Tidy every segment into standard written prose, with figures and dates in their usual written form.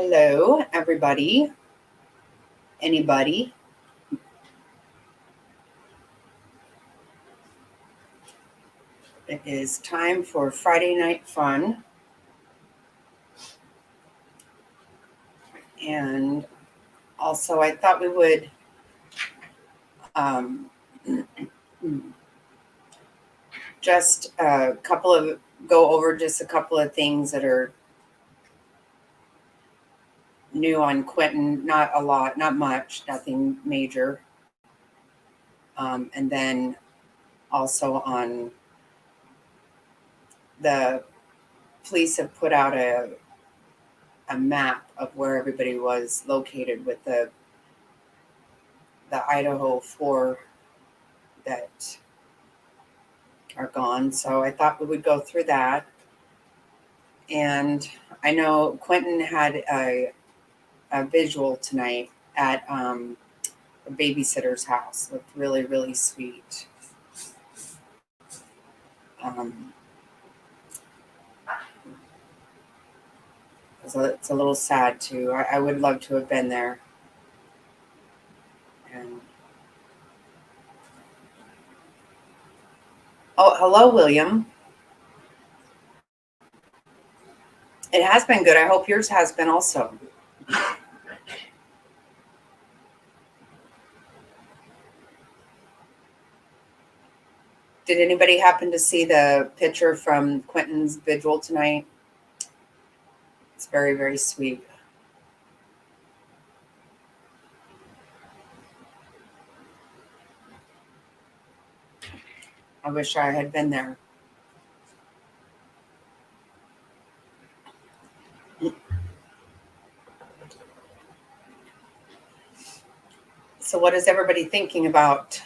Hello, everybody. Anybody? It is time for Friday Night Fun. And also, I thought we would um, just go over just a couple of things that are new on Quentin. Not a lot, not much, nothing major. And then also on the police have put out a map of where everybody was located with the Idaho 4 that are gone. So I thought we would go through that. And I know Quentin had a visual tonight at a babysitter's house. Looked really, really sweet. So it's a little sad too. I would love to have been there. And oh, hello, William. It has been good. I hope yours has been also. Did anybody happen to see the picture from Quentin's vigil tonight? It's very, very sweet. I wish I had been there. So what is everybody thinking about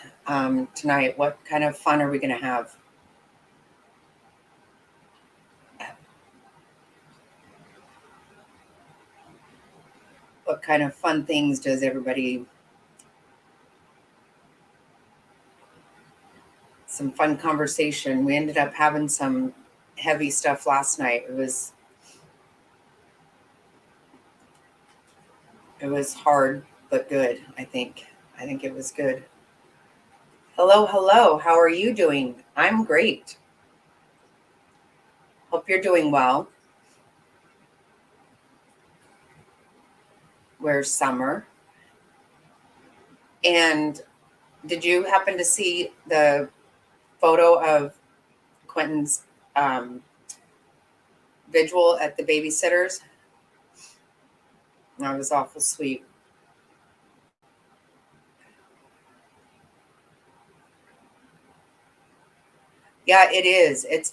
tonight? What kind of fun are we going to have? What kind of fun things does everybody? Some fun conversation. We ended up having some heavy stuff last night. It was hard but good, I think. I think it was good. Hello, hello. How are you doing? I'm great. Hope you're doing well. Where's Summer? And did you happen to see the photo of Quentin's vigil at the babysitters? That was awful sweet. Yeah, it is. It's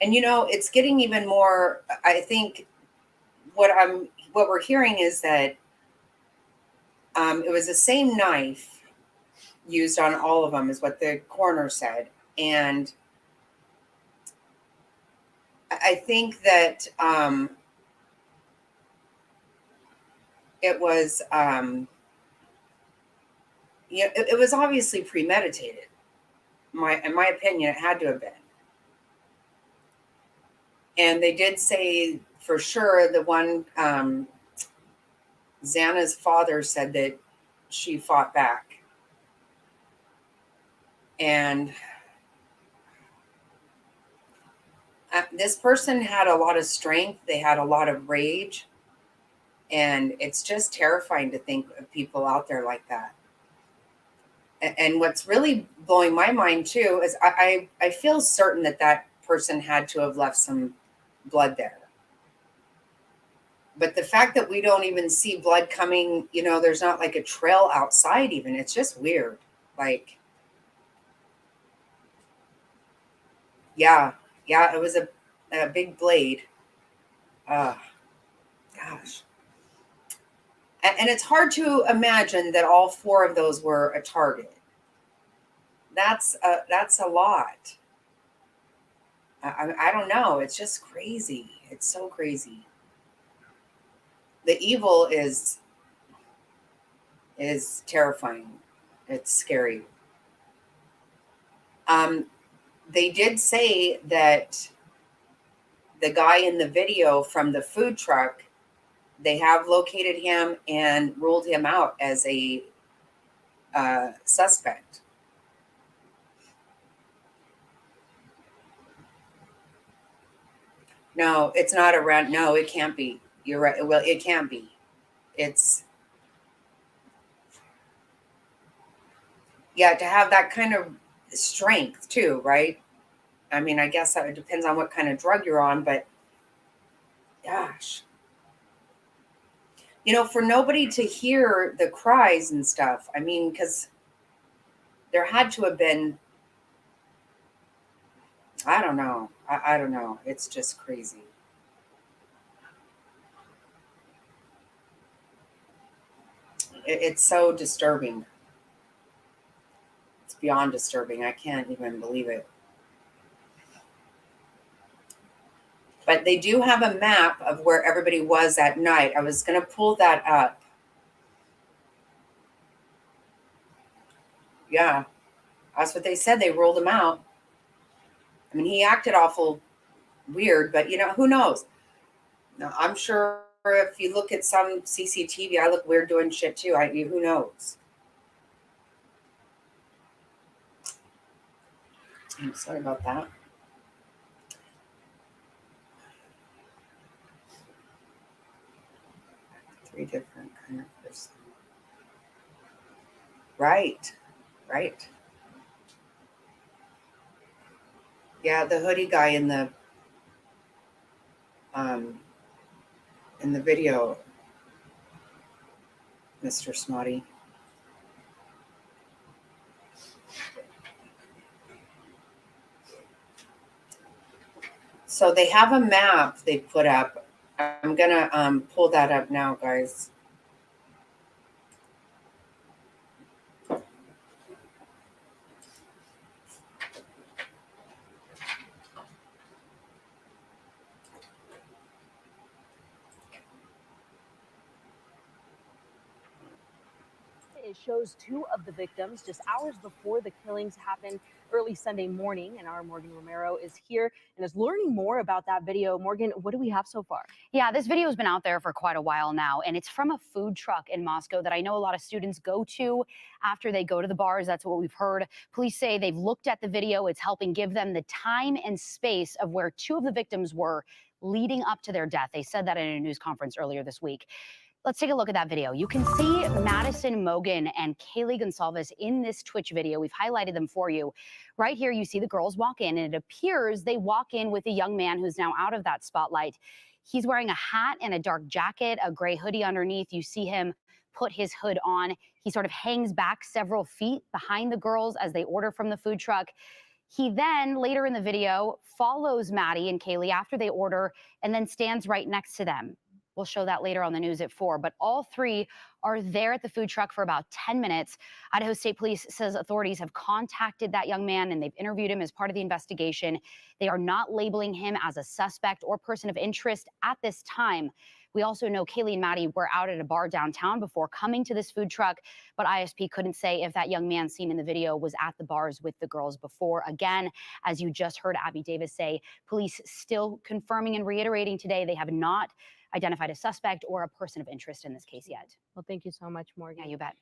and it's getting even more. I think what we're hearing is that it was the same knife used on all of them, is what the coroner said, and I think that it was it was obviously premeditated. In my opinion, it had to have been. And they did say for sure the one Xana's father said that she fought back. And this person had a lot of strength. They had a lot of rage. And it's just terrifying to think of people out there like that. And what's really blowing my mind too is I feel certain that person had to have left some blood there. But the fact that we don't even see blood coming, there's not like a trail outside even. It's just weird. Like, yeah, it was a big blade. Gosh. And it's hard to imagine that all 4 of those were a target. That's a lot. I don't know. It's just crazy. It's so crazy. The evil is terrifying. It's scary. They did say that the guy in the video from the food truck, they have located him and ruled him out as a suspect. No, it's not a rent. No, it can't be. You're right. Well, it can't be. It's, yeah, to have that kind of strength too, right? I mean, I guess that it depends on what kind of drug you're on, but gosh. For nobody to hear the cries and stuff. I mean, because there had to have been, I don't know. I don't know. It's just crazy. It's so disturbing. It's beyond disturbing. I can't even believe it. But they do have a map of where everybody was at night. I was going to pull that up. Yeah, that's what they said. They ruled him out. I mean, he acted awful weird, but who knows? Now, I'm sure if you look at some CCTV, I look weird doing shit too. Who knows? I'm sorry about that. Three different kind of person. Right. Right. Yeah, the hoodie guy um in the video, Mr. Snotty. So they have a map they put up. I'm gonna pull that up now, guys. It shows two of the victims just hours before the killings happened early Sunday morning. And our Morgan Romero is here and is learning more about that video. Morgan, what do we have so far? Yeah, this video has been out there for quite a while now, and it's from a food truck in Moscow that I know a lot of students go to after they go to the bars. That's what we've heard. Police say they've looked at the video. It's helping give them the time and space of where two of the victims were leading up to their death. They said that in a news conference earlier this week. Let's take a look at that video. You can see Madison Mogan and Kaylee Gonsalves in this Twitch video. We've highlighted them for you. Right here, you see the girls walk in, and it appears they walk in with a young man who's now out of that spotlight. He's wearing a hat and a dark jacket, a gray hoodie underneath. You see him put his hood on. He sort of hangs back several feet behind the girls as they order from the food truck. He then, later in the video, follows Maddie and Kaylee after they order and then stands right next to them. We'll show that later on the news at 4. But all three are there at the food truck for about 10 minutes. Idaho State Police says authorities have contacted that young man and they've interviewed him as part of the investigation. They are not labeling him as a suspect or person of interest at this time. We also know Kaylee and Maddie were out at a bar downtown before coming to this food truck, but ISP couldn't say if that young man seen in the video was at the bars with the girls before. Again, as you just heard Abby Davis say, police still confirming and reiterating today they have not identified a suspect or a person of interest in this case yet. Well, thank you so much, Morgan. Yeah, you bet.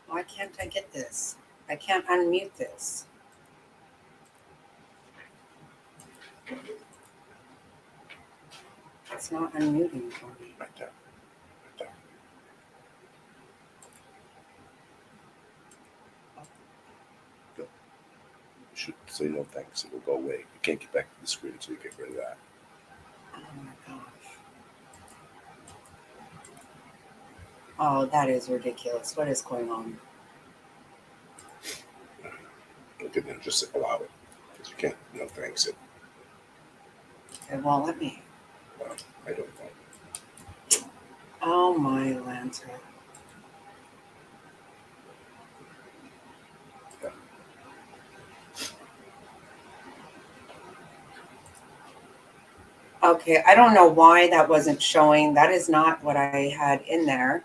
Why can't I get this? I can't unmute this. It's not unmuting for me. should say no thanks. It will go away. You can't get back to the screen until you get rid of that. Oh my gosh. Oh, that is ridiculous. What is going on? Okay, then just allow it. Because you can't, no thanks it. It won't let me. Well, I don't know. Oh my Lancer. Yeah. Okay, I don't know why that wasn't showing. That is not what I had in there.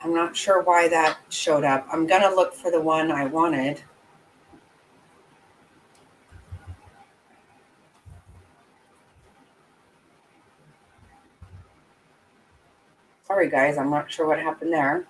I'm not sure why that showed up. I'm going to look for the one I wanted. Sorry, guys. I'm not sure what happened there.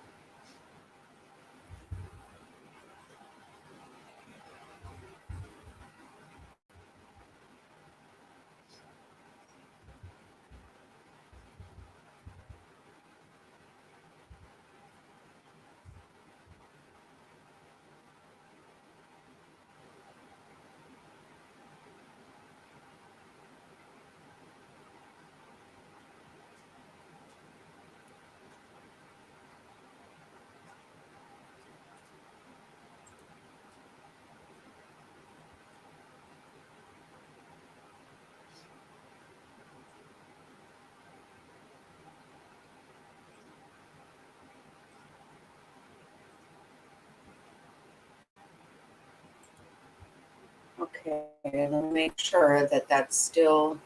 Okay, let me make sure that that's still.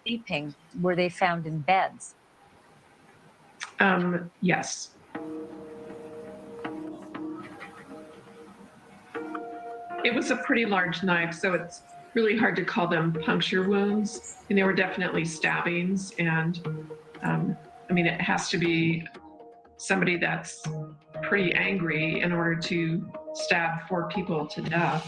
Sleeping, were they found in beds? Yes. It was a pretty large knife, so it's really hard to call them puncture wounds. And they were definitely stabbings. And I mean, it has to be somebody that's pretty angry in order to stab 4 people to death.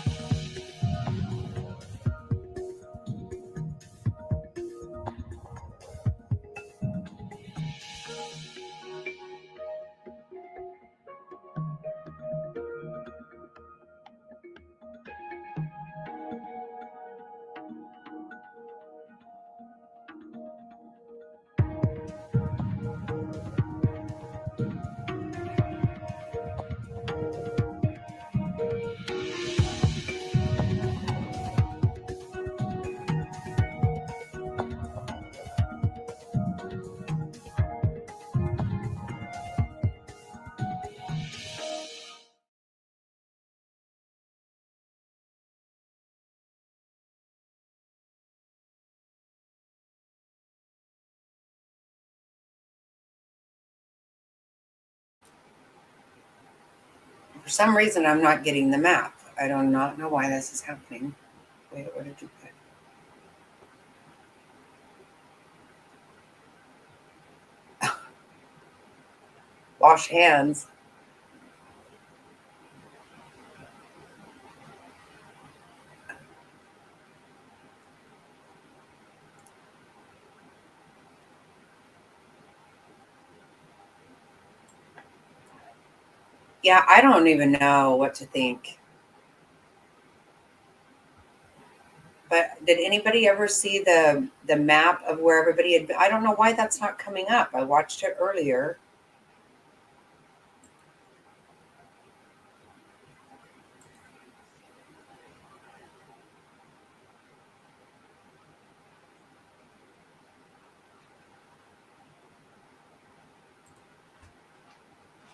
For some reason, I'm not getting the map. I do not know why this is happening. Wait, what did you put? Wash hands. Yeah, I don't even know what to think. But did anybody ever see the map of where everybody had been? I don't know why that's not coming up. I watched it earlier.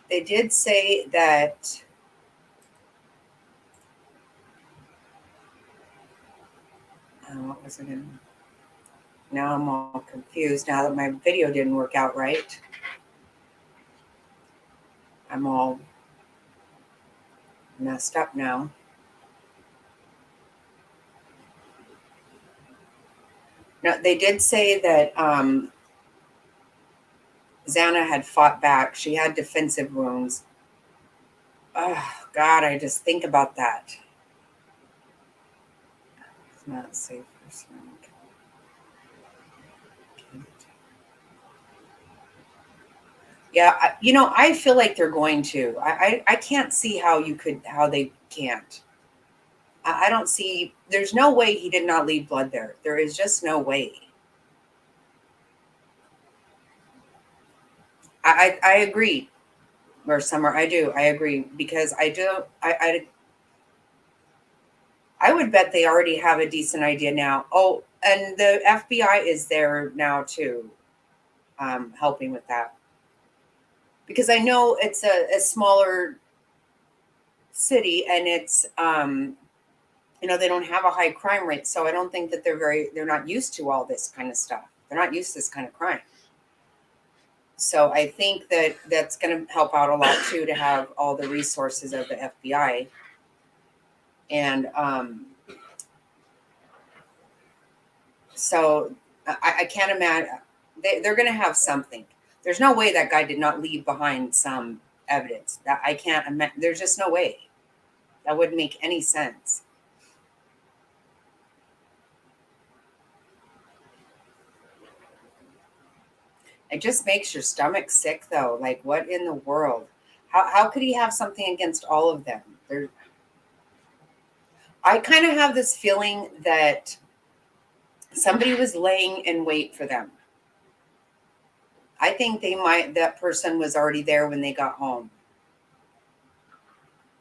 They did say that what was it in? Now I'm all confused now that my video didn't work out right. I'm all messed up now. No, they did say that Xana had fought back. She had defensive wounds. Oh, God, I just think about that. It's not safe for someone. Yeah, I feel like they're going to. I can't see how they can't. I don't see. There's no way he did not leave blood there. There is just no way. I agree. Or Summer, I do. I agree because I do. I would bet they already have a decent idea now. Oh, and the FBI is there now too, helping with that because I know it's a smaller city and it's they don't have a high crime rate, so I don't think that they're not used to all this kind of stuff. They're not used to this kind of crime. So I think that that's going to help out a lot too to have all the resources of the FBI. And so I can't imagine they're going to have something. There's no way that guy did not leave behind some evidence. That I can't imagine. There's just no way. That wouldn't make any sense. It just makes your stomach sick, though. Like, what in the world? How could he have something against all of them? I kind of have this feeling that somebody was laying in wait for them. I think that person was already there when they got home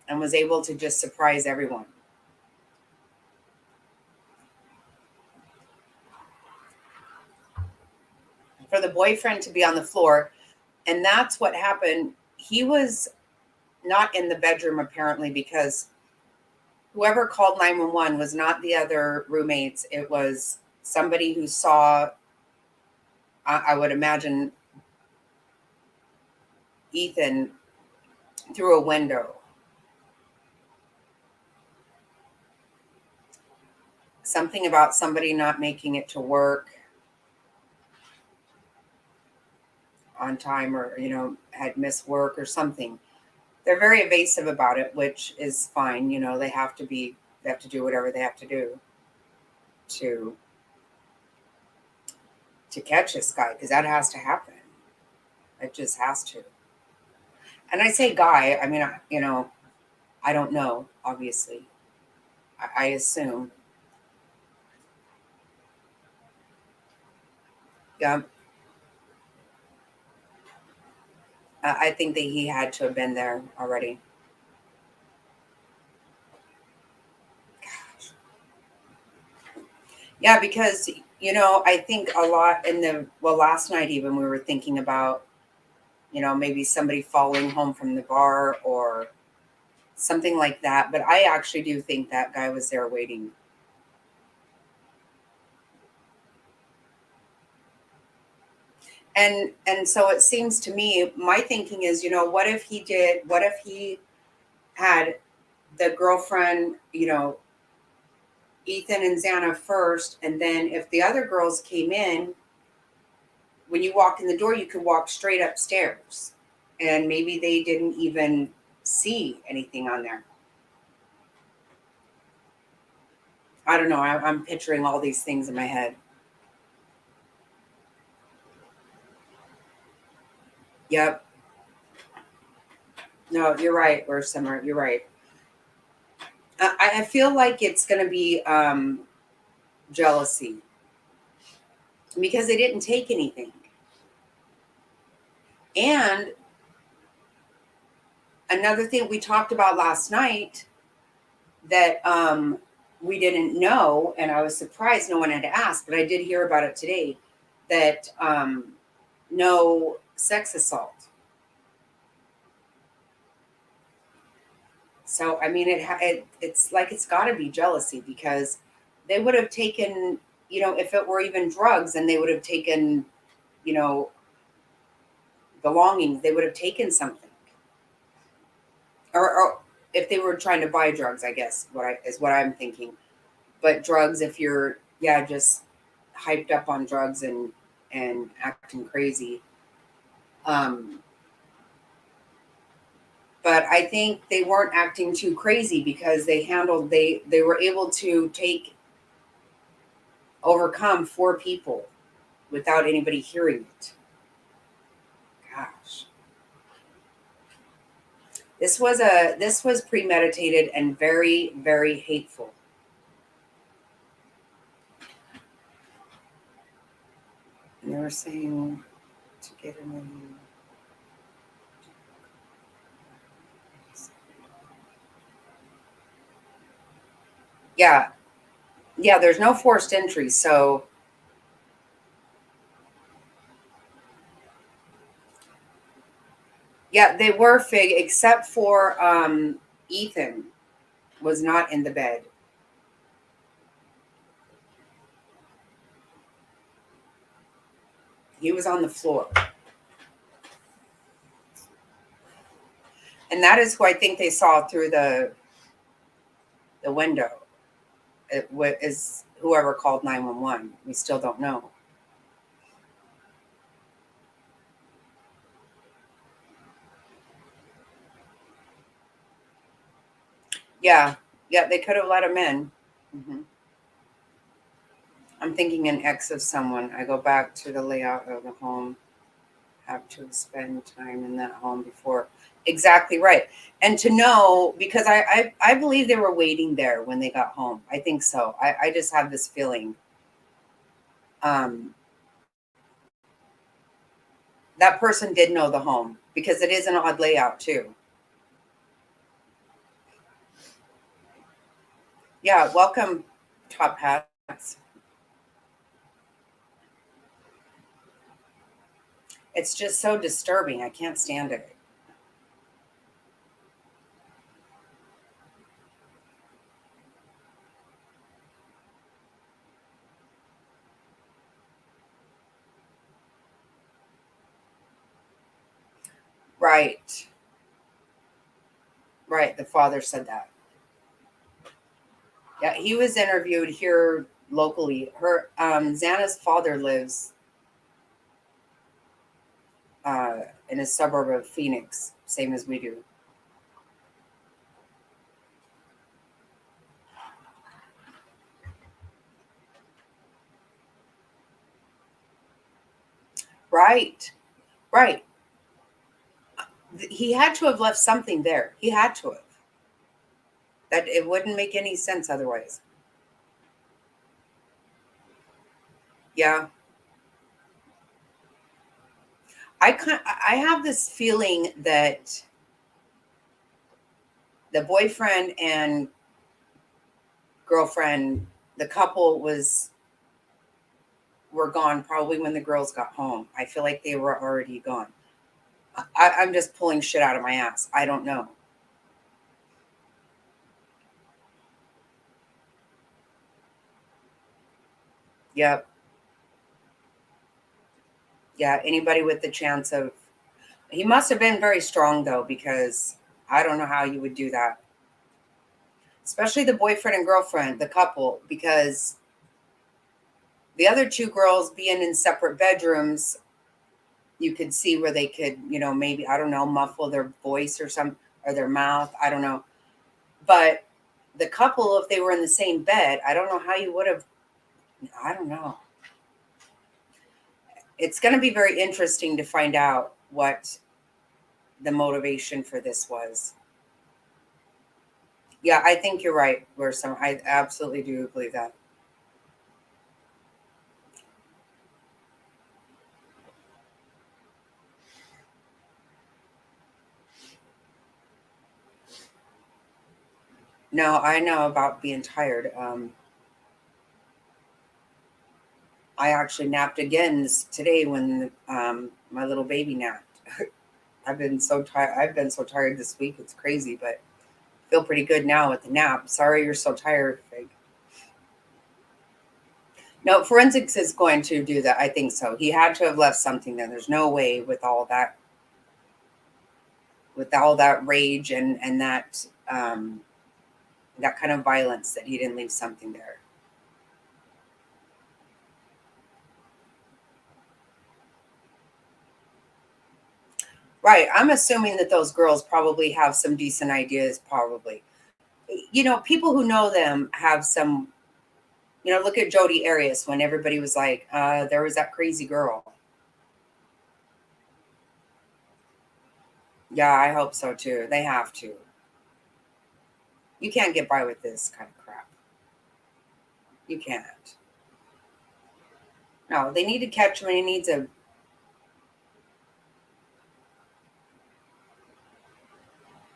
and was able to just surprise everyone. For the boyfriend to be on the floor, and that's what happened. He was not in the bedroom apparently because whoever called 911 was not the other roommates. It was somebody who saw, I would imagine, Ethan through a window. Something about somebody not making it to work on time or, had missed work or something. They're very evasive about it, which is fine. They have to do whatever they have to do to catch this guy because that has to happen. It just has to. And I say guy, I mean, I don't know, obviously. I assume. Yeah. I think that he had to have been there already. Yeah, because, I think a lot last night even we were thinking about, maybe somebody following home from the bar or something like that. But I actually do think that guy was there waiting. And so it seems to me, my thinking is, what if he had the girlfriend, Ethan and Xana first, and then if the other girls came in, when you walk in the door, you could walk straight upstairs. And maybe they didn't even see anything on there. I don't know. I'm picturing all these things in my head. Yep. No, you're right, or Summer. You're right. I feel like it's going to be jealousy because they didn't take anything. And another thing we talked about last night that we didn't know, and I was surprised no one had asked, but I did hear about it today, that no sex assault. So, I mean, it's like it's got to be jealousy because they would have taken, if it were even drugs, and they would have taken, belongings, they would have taken something. Or if they were trying to buy drugs, I guess is what I'm thinking. But drugs, if you're, yeah, just hyped up on drugs and acting crazy. But I think they weren't acting too crazy because they were able to overcome 4 people without anybody hearing it. Gosh. This was premeditated and very, very hateful. And they were saying to get in the yeah. Yeah, there's no forced entry, so yeah, they were fig except for Ethan was not in the bed. He was on the floor. And that is who I think they saw through the window. It is whoever called 911. We still don't know. Yeah, yeah, they could have let him in. Mm-hmm. I'm thinking an ex of someone. I go back to the layout of the home. Have to spend time in that home before. Exactly right. And to know, because I believe they were waiting there when they got home. I think so. I just have this feeling. That person did know the home because it is an odd layout too. Yeah, welcome, Top Hats. It's just so disturbing. I can't stand it. Right. Right. The father said that. Yeah, he was interviewed here locally. Her Xana's father lives in a suburb of Phoenix, same as we do. Right. Right. He had to have left something there. He had to have. That it wouldn't make any sense otherwise. Yeah. I have this feeling that the boyfriend and girlfriend, the couple were gone probably when the girls got home. I feel like they were already gone. I'm just pulling shit out of my ass. I don't know. Yep. Yeah. Anybody with the chance of, he must have been very strong though, because I don't know how you would do that. Especially the boyfriend and girlfriend, the couple, because the other 2 girls being in separate bedrooms, you could see where they could, maybe, I don't know, muffle their voice or their mouth. I don't know. But the couple, if they were in the same bed, I don't know how you would have, I don't know. It's going to be very interesting to find out what the motivation for this was. Yeah, I think you're right. I absolutely do believe that. No, I know about being tired. I actually napped again today when my little baby napped. I've been so tired. I've been so tired this week. It's crazy, but feel pretty good now with the nap. Sorry you're so tired, Fig. No, forensics is going to do that. I think so. He had to have left something there. There's no way with all that rage and that that kind of violence that he didn't leave something there. Right. I'm assuming that those girls probably have some decent ideas, probably. People who know them have some, look at Jodi Arias when everybody was like, there was that crazy girl. Yeah, I hope so too. They have to. You can't get by with this kind of crap. You can't. No, they need to catch him and he needs a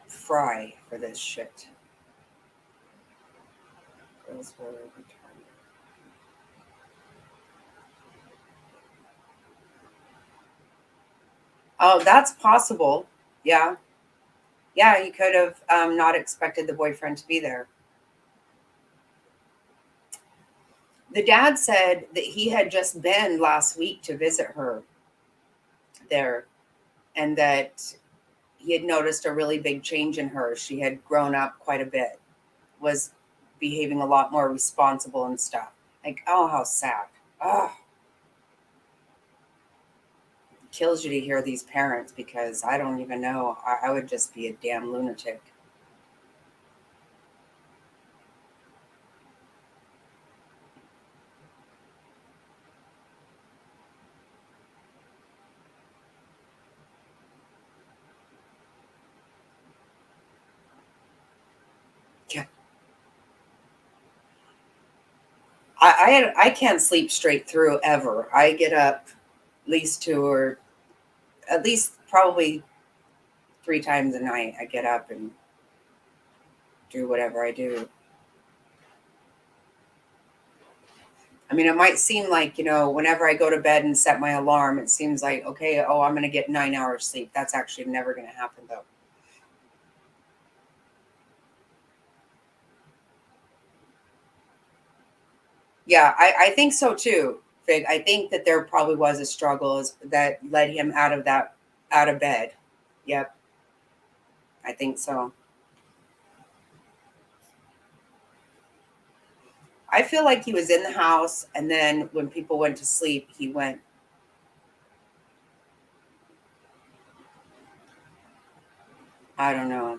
fry for this shit. Girls will return. Oh, that's possible. Yeah. Yeah, he could have not expected the boyfriend to be there. The dad said that he had just been last week to visit her there and that he had noticed a really big change in her. She had grown up quite a bit, was behaving a lot more responsible and stuff. Like, oh, how sad. Oh, kills you to hear these parents because I don't even know. I would just be a damn lunatic. Yeah. I can't sleep straight through ever. I get up at least two or at least probably 3 times a night. I get up and do whatever I do. I mean, it might seem like, whenever I go to bed and set my alarm, it seems like, okay, oh, I'm going to get 9 hours sleep. That's actually never going to happen, though. Yeah, I think so too, Fig. I think that there probably was a struggle that led him out of bed. Yep, I think so. I feel like he was in the house, and then when people went to sleep, he went. I don't know.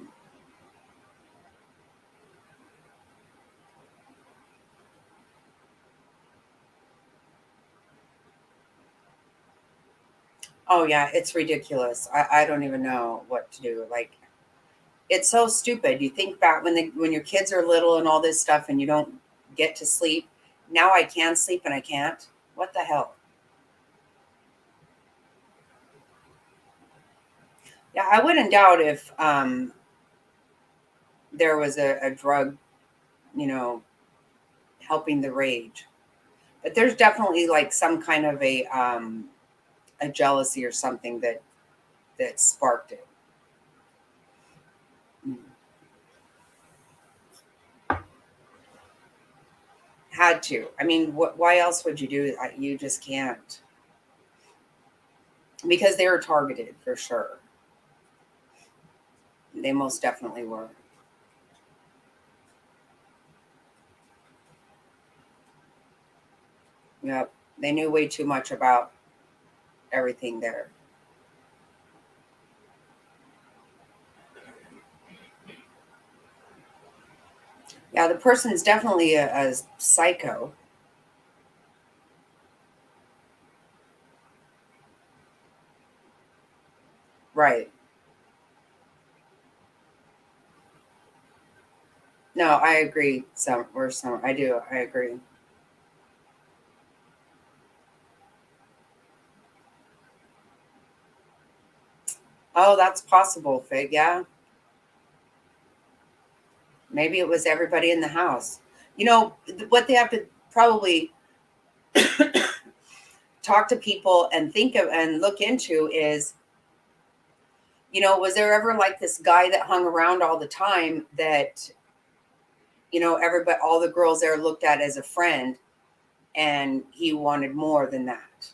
Oh yeah, it's ridiculous. I don't even know what to do. Like, it's so stupid. You think back when your kids are little and all this stuff, and you don't get to sleep. Now I can sleep and I can't. What the hell? Yeah, I wouldn't doubt if there was a drug, you know, helping the rage. But there's definitely like some kind of a jealousy or something that sparked it. Mm. Had to. I mean, why else would you do it? You just can't because they were targeted for sure. They most definitely were. Yep. They knew way too much about everything there. Yeah, the person's definitely a psycho. Right. No, I agree. I do. I agree. Oh, that's possible, Fig. Yeah. Maybe it was everybody in the house. What they have to probably talk to people and think of and look into is, was there ever like this guy that hung around all the time that, everybody, all the girls there looked at as a friend and he wanted more than that?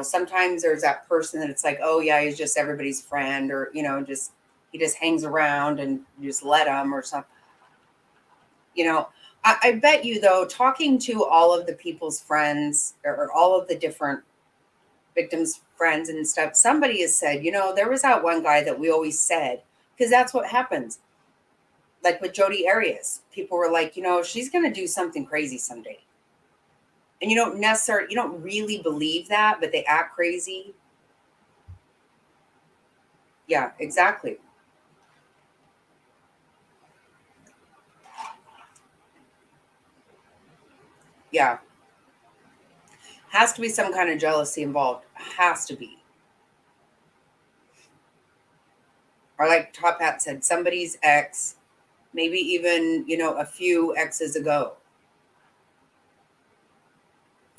Sometimes there's that person that it's like, oh yeah, he's just everybody's friend, or just he just hangs around and you just let him or something. You know, I bet you though, talking to all of the people's friends or all of the different victims' friends and stuff, somebody has said, there was that one guy that we always said, because that's what happens. Like with Jodi Arias, people were like, she's going to do something crazy someday. And you don't really believe that, but they act crazy. Yeah, exactly. Yeah. Has to be some kind of jealousy involved. Has to be. Or like Top Hat said, somebody's ex, maybe even, a few exes ago.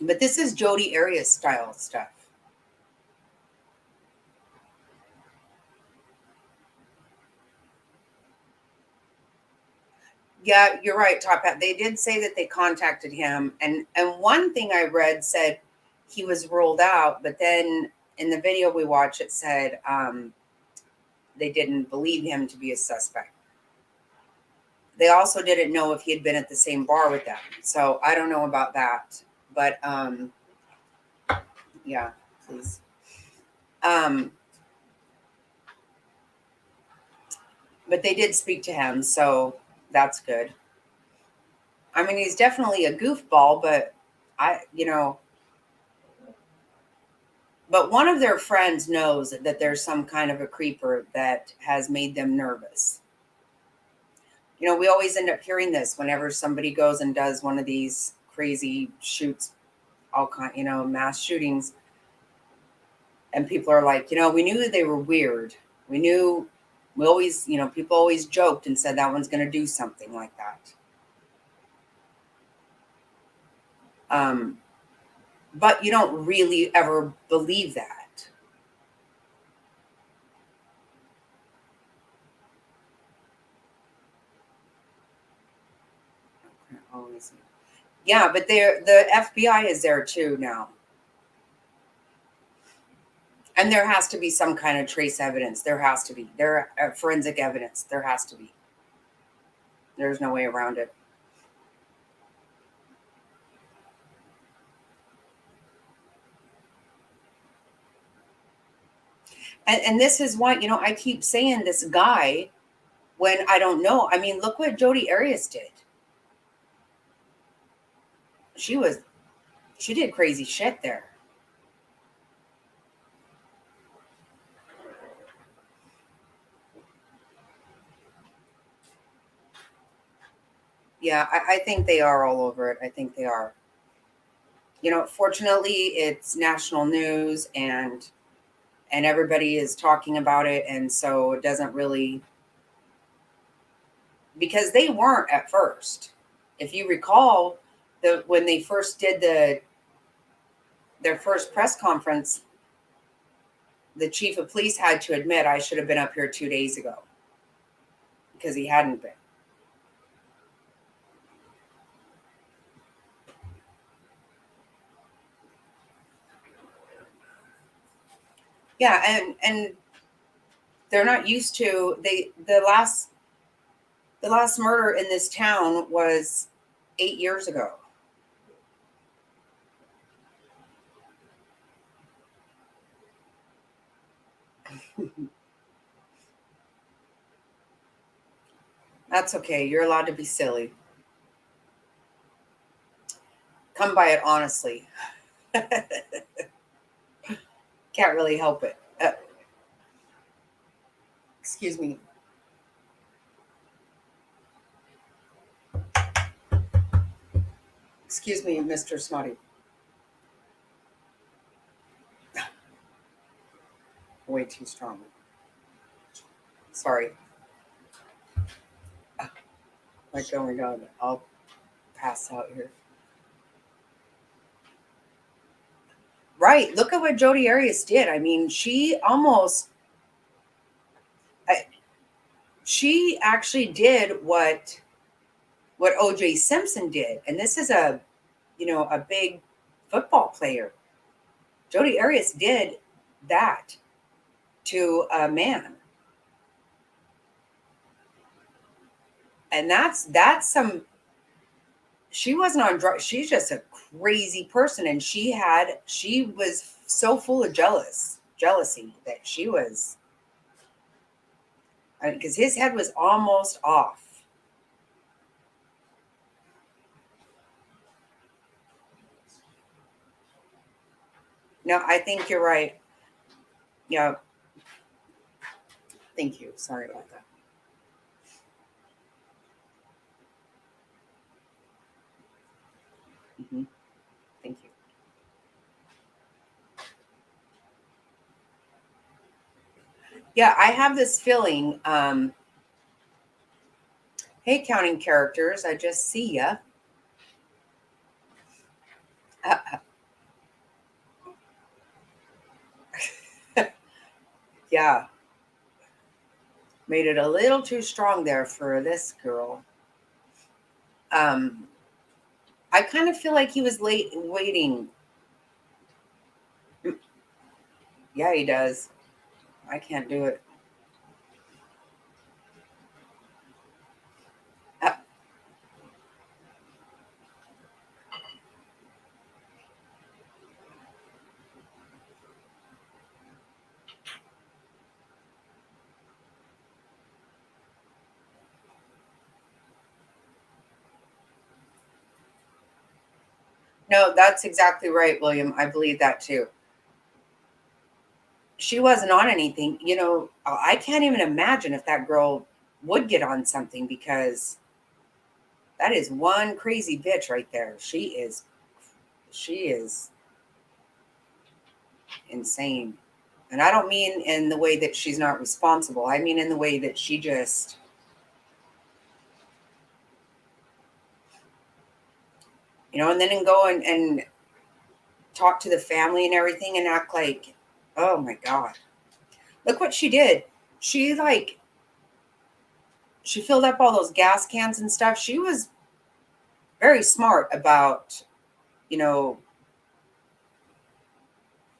But this is Jodi Arias style stuff. Yeah, you're right, Top Hat. They did say that they contacted him, and one thing I read said he was ruled out, but then in the video we watched, it said they didn't believe him to be a suspect. They also didn't know if he had been at the same bar with them, so I don't know about that. But yeah, please. But they did speak to him, so that's good. I mean, he's definitely a goofball, but but one of their friends knows that there's some kind of a creeper that has made them nervous. We always end up hearing this whenever somebody goes and does one of these crazy shoots, all kind, mass shootings. And people are like, we knew that they were weird. We always, people always joked and said that one's going to do something like that. But you don't really ever believe that. Yeah, but the FBI is there too now. And there has to be some kind of trace evidence. There has to be. Forensic evidence. There has to be. There's no way around it. And this is why, I keep saying this guy when I don't know. I mean, look what Jodi Arias did. She did crazy shit there. Yeah, I think they are all over it. I think they are. Fortunately, it's national news and everybody is talking about it, and so it doesn't really, because they weren't at first. If you recall, when they first did their first press conference, the chief of police had to admit, I should have been up here 2 days ago, because he hadn't been. Yeah, and they're not used to, the last murder in this town was 8 years ago. That's okay. You're allowed to be silly. Come by it honestly. Can't really help it. Excuse me. Excuse me, Mr. Snotty. Way too strong. Sorry. Like, oh my God, I'll pass out here. Right. Look at what Jodi Arias did. I mean, she actually did what OJ Simpson did. And this is a big football player. Jodi Arias did that to a man. And that's some she wasn't on drugs. She's just a crazy person. And she was so full of jealousy that she was, because his head was almost off. No, I think you're right. Yeah. Thank you. Sorry about that. Thank you. Yeah, I have this feeling. Hey, counting characters, I just see ya. Yeah, made it a little too strong there for this girl. Um, I kind of feel like he was late waiting. Yeah, he does. I can't do it. Uh, no, that's exactly right, William. I believe that too. She wasn't on anything. I can't even imagine if that girl would get on something, because that is one crazy bitch right there. She is insane. And I don't mean in the way that she's not responsible. I mean in the way that she just, and then go and talk to the family and everything and act like, oh my God. Look what she did. She she filled up all those gas cans and stuff. She was very smart about, you know,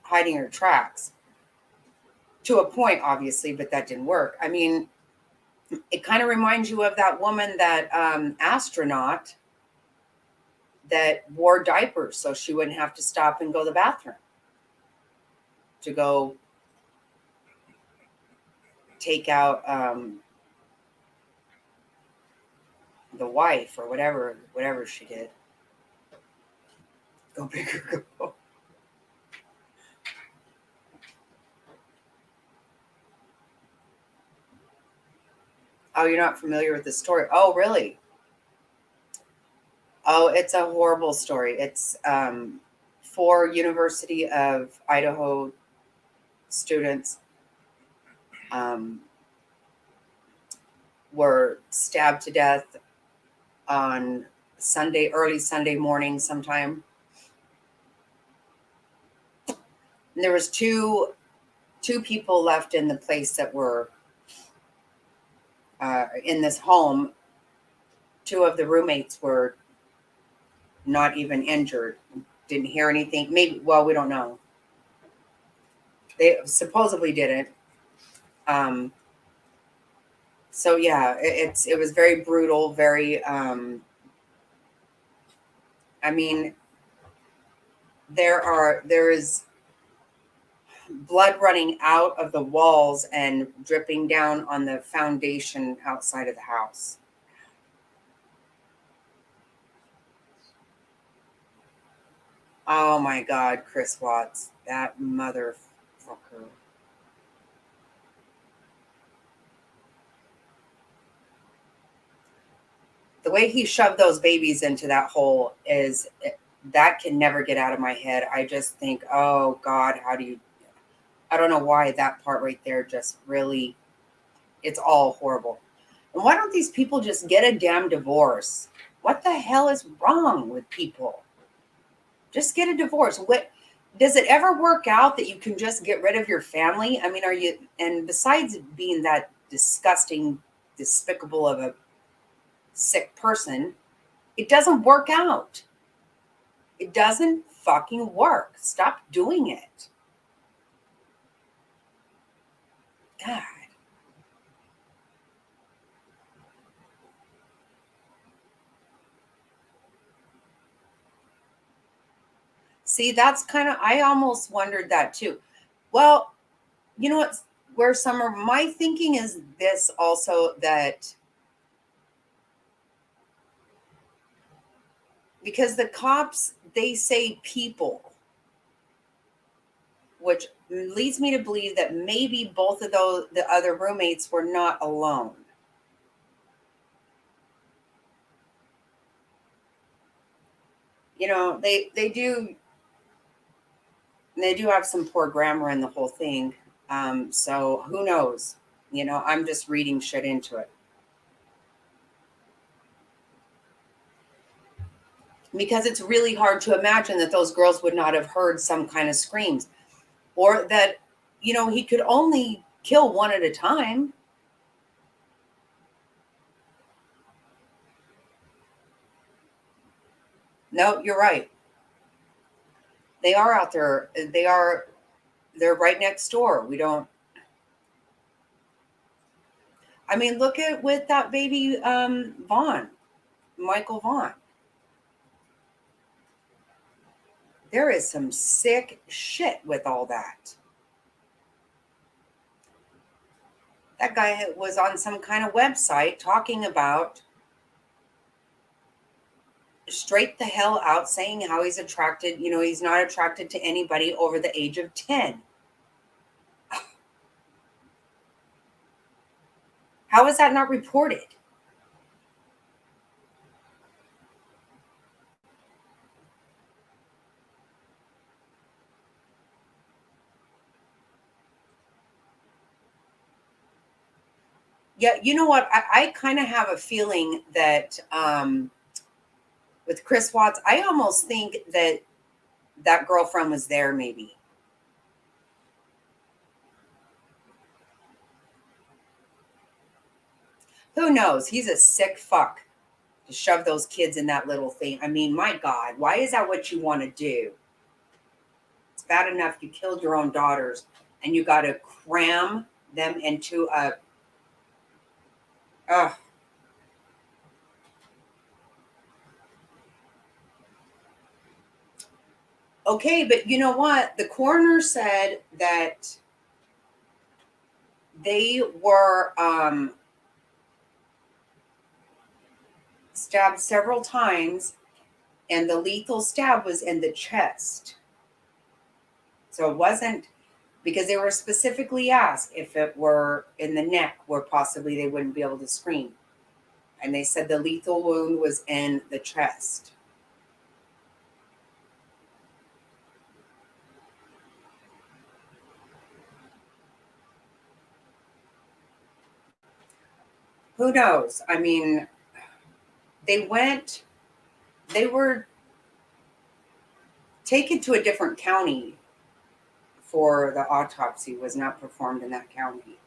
hiding her tracks to a point, obviously, but that didn't work. I mean, it kind of reminds you of that woman, that astronaut that wore diapers so she wouldn't have to stop and go to the bathroom to go take out the wife or whatever she did. Go bigger, go. Oh, you're not familiar with the story? Oh, really? Oh, it's a horrible story. It's 4 University of Idaho students were stabbed to death on early Sunday morning sometime. And there was two people left in the place that were in this home. 2 of the roommates were not even injured. Didn't hear anything. Maybe, well, we don't know. They supposedly didn't. So yeah, it was very brutal. Very. I mean, there is blood running out of the walls and dripping down on the foundation outside of the house. Oh my God, Chris Watts, that motherfucker. The way he shoved those babies into that hole that can never get out of my head. I just think, oh God, I don't know why that part right there just really, it's all horrible. And why don't these people just get a damn divorce? What the hell is wrong with people? Just get a divorce. What does it ever work out that you can just get rid of your family? I mean, and besides being that disgusting, despicable of a sick person, it doesn't work out. It doesn't fucking work. Stop doing it. God. See, that's kind of, I almost wondered that too. Well, you know what? Where Summer, my thinking is this also, that because the cops, they say people, which leads me to believe that maybe both of those, the other roommates, were not alone. You know, they do have some poor grammar in the whole thing. So who knows? You know, I'm just reading shit into it. Because it's really hard to imagine that those girls would not have heard some kind of screams, or that, you know, he could only kill one at a time. No, you're right. They are out there. They're right next door. We don't, I mean, look at with that baby Vaughn, Michael Vaughn. There is some sick shit with all that. That guy was on some kind of website talking about straight the hell out, saying how he's attracted, you know, he's not attracted to anybody over the age of 10. How is that not reported? Yeah, you know what? I kind of have a feeling that with Chris Watts, I almost think that that girlfriend was there, maybe. Who knows? He's a sick fuck to shove those kids in that little thing. I mean, my God, why is that what you want to do? It's bad enough you killed your own daughters and you got to cram them into a. Ugh. Okay, but you know what? The coroner said that they were stabbed several times, and the lethal stab was in the chest. So it wasn't, because they were specifically asked if it were in the neck, where possibly they wouldn't be able to scream. And they said the lethal wound was in the chest. Who knows? I mean, they were taken to a different county for the autopsy, was not performed in that county.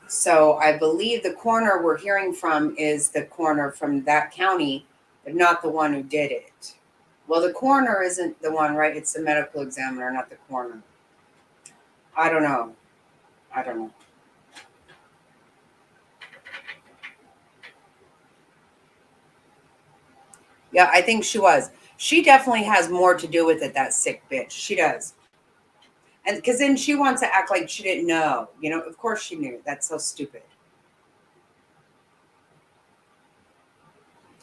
So I believe the coroner we're hearing from is the coroner from that county, but not the one who did it. Well, the coroner isn't the one, right? It's the medical examiner, not the coroner. I don't know. I don't know. Yeah, I think she was. She definitely has more to do with it, that sick bitch. She does. And because then she wants to act like she didn't know. You know, of course she knew. That's so stupid.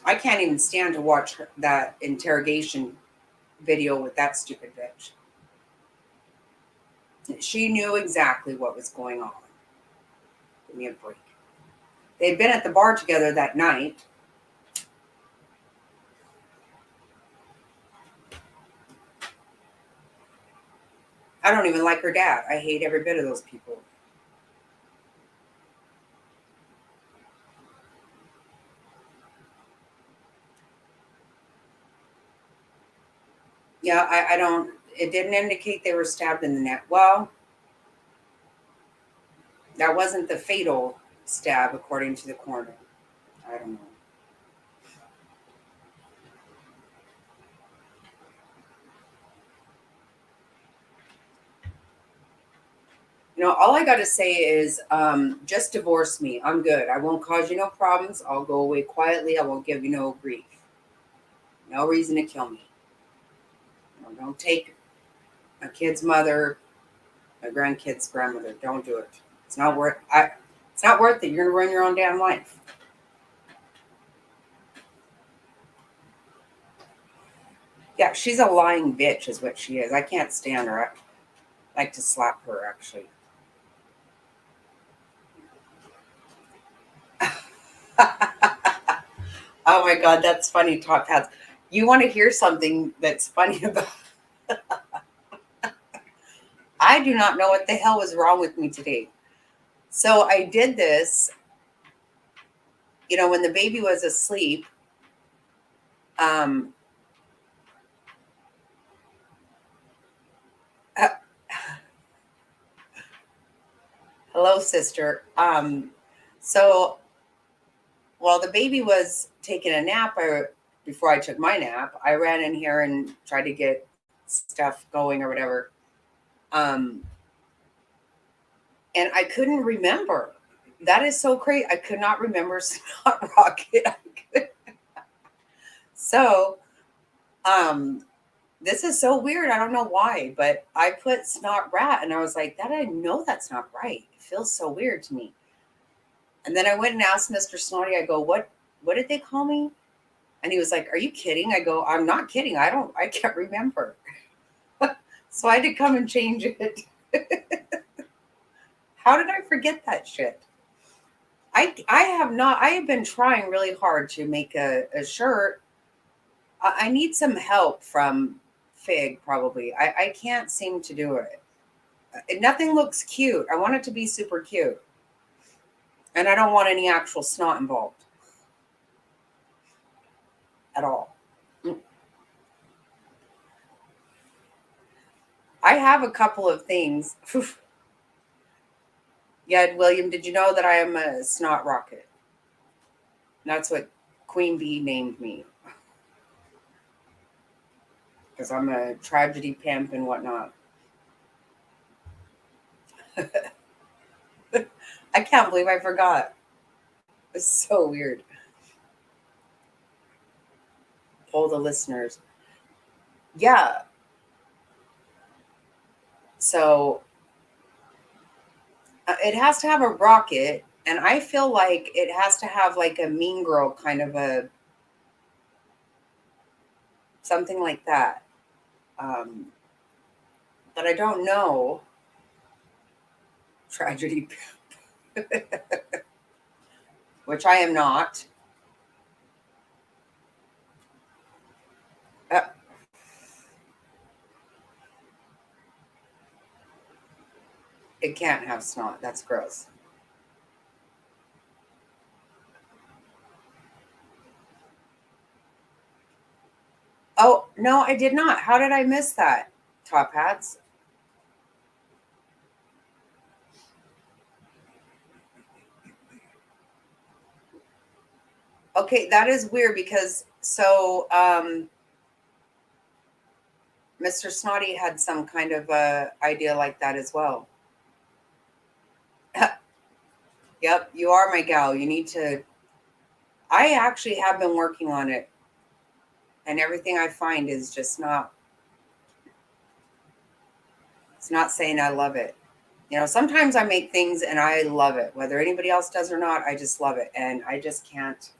I can't even stand to watch that interrogation video with that stupid bitch. She knew exactly what was going on. Give me a break. They'd been at the bar together that night. I don't even like her dad. I hate every bit of those people. Yeah, I don't, it didn't indicate they were stabbed in the neck. Well, that wasn't the fatal stab, according to the coroner. I don't know. You know, all I got to say is just divorce me. I'm good. I won't cause you no problems. I'll go away quietly. I won't give you no grief. No reason to kill me. Don't take my kid's mother, my grandkid's grandmother. Don't do it. It's not worth. It's not worth it. You're gonna ruin your own damn life. Yeah, she's a lying bitch, is what she is. I can't stand her. I like to slap her, actually. Oh my God, that's funny, Top Hats. You want to hear something that's funny about? I do not know what the hell was wrong with me today. So I did this, when the baby was asleep. Um, uh, hello, sister. So while the baby was taking a nap, before I took my nap, I ran in here and tried to get stuff going or whatever. And I couldn't remember. That is so crazy. I could not remember Snot Rocket. So, this is so weird. I don't know why, but I put Snot Rat, and I was like, I know that's not right. It feels so weird to me. And then I went and asked Mr. Snotty. I go, what did they call me? And he was like, are you kidding? I go, I'm not kidding. I can't remember. So I had to come and change it. How did I forget that shit? I have been trying really hard to make a shirt. I need some help from Fig, probably. I can't seem to do it. Nothing looks cute. I want it to be super cute. And I don't want any actual snot involved at all. I have a couple of things. Yeah, William, did you know that I am a snot rocket? That's what Queen Bee named me. Because I'm a tragedy pimp and whatnot. I can't believe I forgot. It's so weird. All the listeners. Yeah. So it has to have a rocket, and I feel like it has to have like a mean girl kind of a something like that. But I don't know. Tragedy, which I am not. Uh, it can't have snot. That's gross. Oh, no, I did not. How did I miss that? Top Hats. Okay, that is weird because Mr. Snotty had some kind of idea like that as well. Yep, you are my gal. You need to. I actually have been working on it, and everything I find is just not. It's not saying I love it. Sometimes I make things and I love it, whether anybody else does or not. I just love it, and I just can't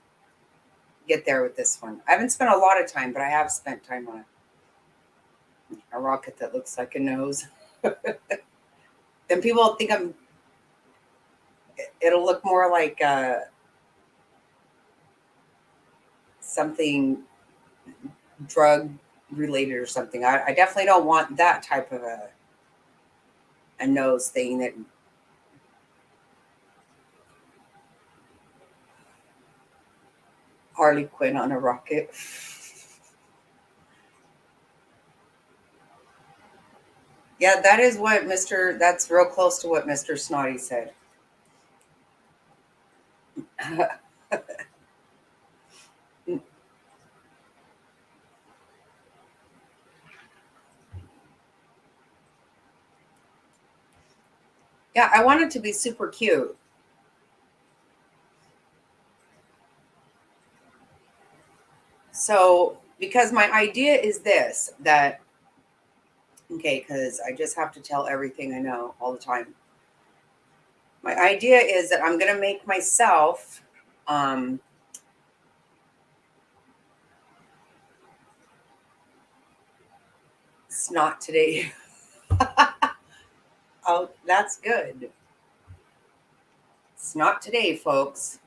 get there with this one. I haven't spent a lot of time, but I have spent time on it. A rocket that looks like a nose. Then people think it'll look more like something drug related or something. I definitely don't want that type of a nose thing that Harley Quinn on a rocket. Yeah, that is what that's real close to what Mr. Snotty said. Yeah, I want it to be super cute. So because my idea is this, that, okay, because I just have to tell everything I know all the time. My idea is that I'm going to make myself, it's not today. Oh, that's good. It's not today, folks.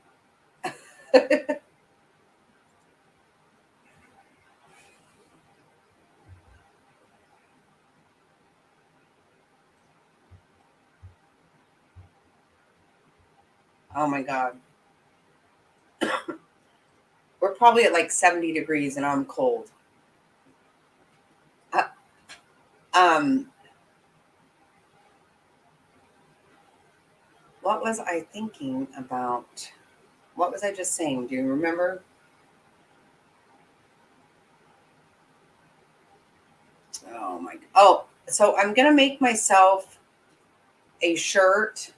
Oh my God. We're probably at like 70 degrees and I'm cold. Uh, um, what was I thinking about? What was I just saying? Do you remember? Oh my. Oh, so I'm going to make myself a shirt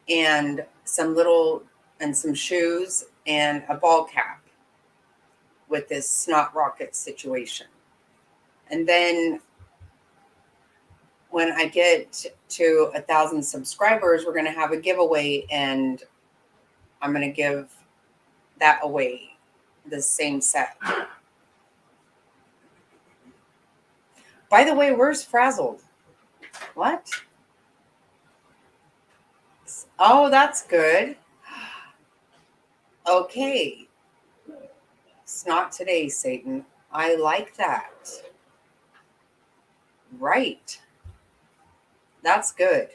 and some shoes and a ball cap with this snot rocket situation. And then when I get to 1,000 subscribers, we're going to have a giveaway, and I'm going to give that away, the same set. By the way, where's Frazzled? What? Oh, that's good. Okay. It's not today, Satan. I like that. Right. That's good.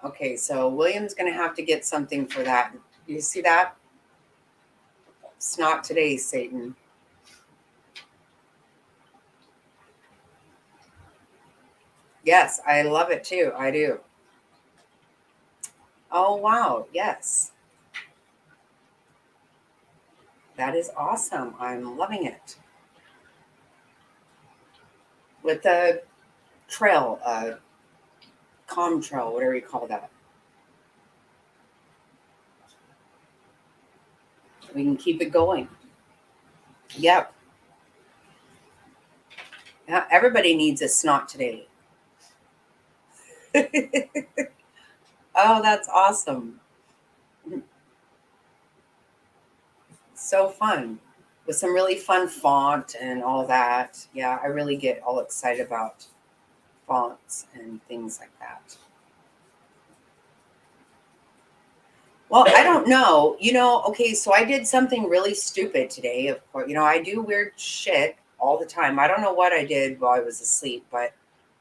Okay, so William's going to have to get something for that. You see that? It's not today, Satan. Yes, I love it too. I do. Oh, wow. Yes. That is awesome. I'm loving it. With the trail, calm trail, whatever you call that. We can keep it going. Yep. Yeah, everybody needs a snot today. Oh, that's awesome. So fun. With some really fun font and all that. Yeah, I really get all excited about fonts and things like that. Well, I don't know. Okay, so I did something really stupid today. Of course, I do weird shit all the time. I don't know what I did while I was asleep, but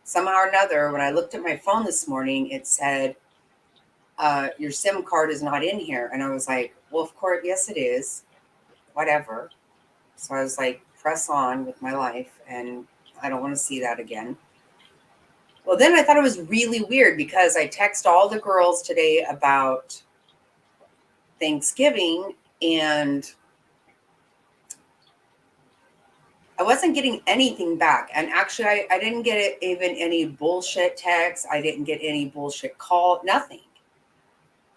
somehow or another, when I looked at my phone this morning, it said, your SIM card is not in here. And I was like, well, of course, yes, it is. Whatever. So I was like, press on with my life, and I don't want to see that again. Well, then I thought it was really weird because I text all the girls today about Thanksgiving, and I wasn't getting anything back. And actually, I didn't get even any bullshit text. I didn't get any bullshit call, nothing.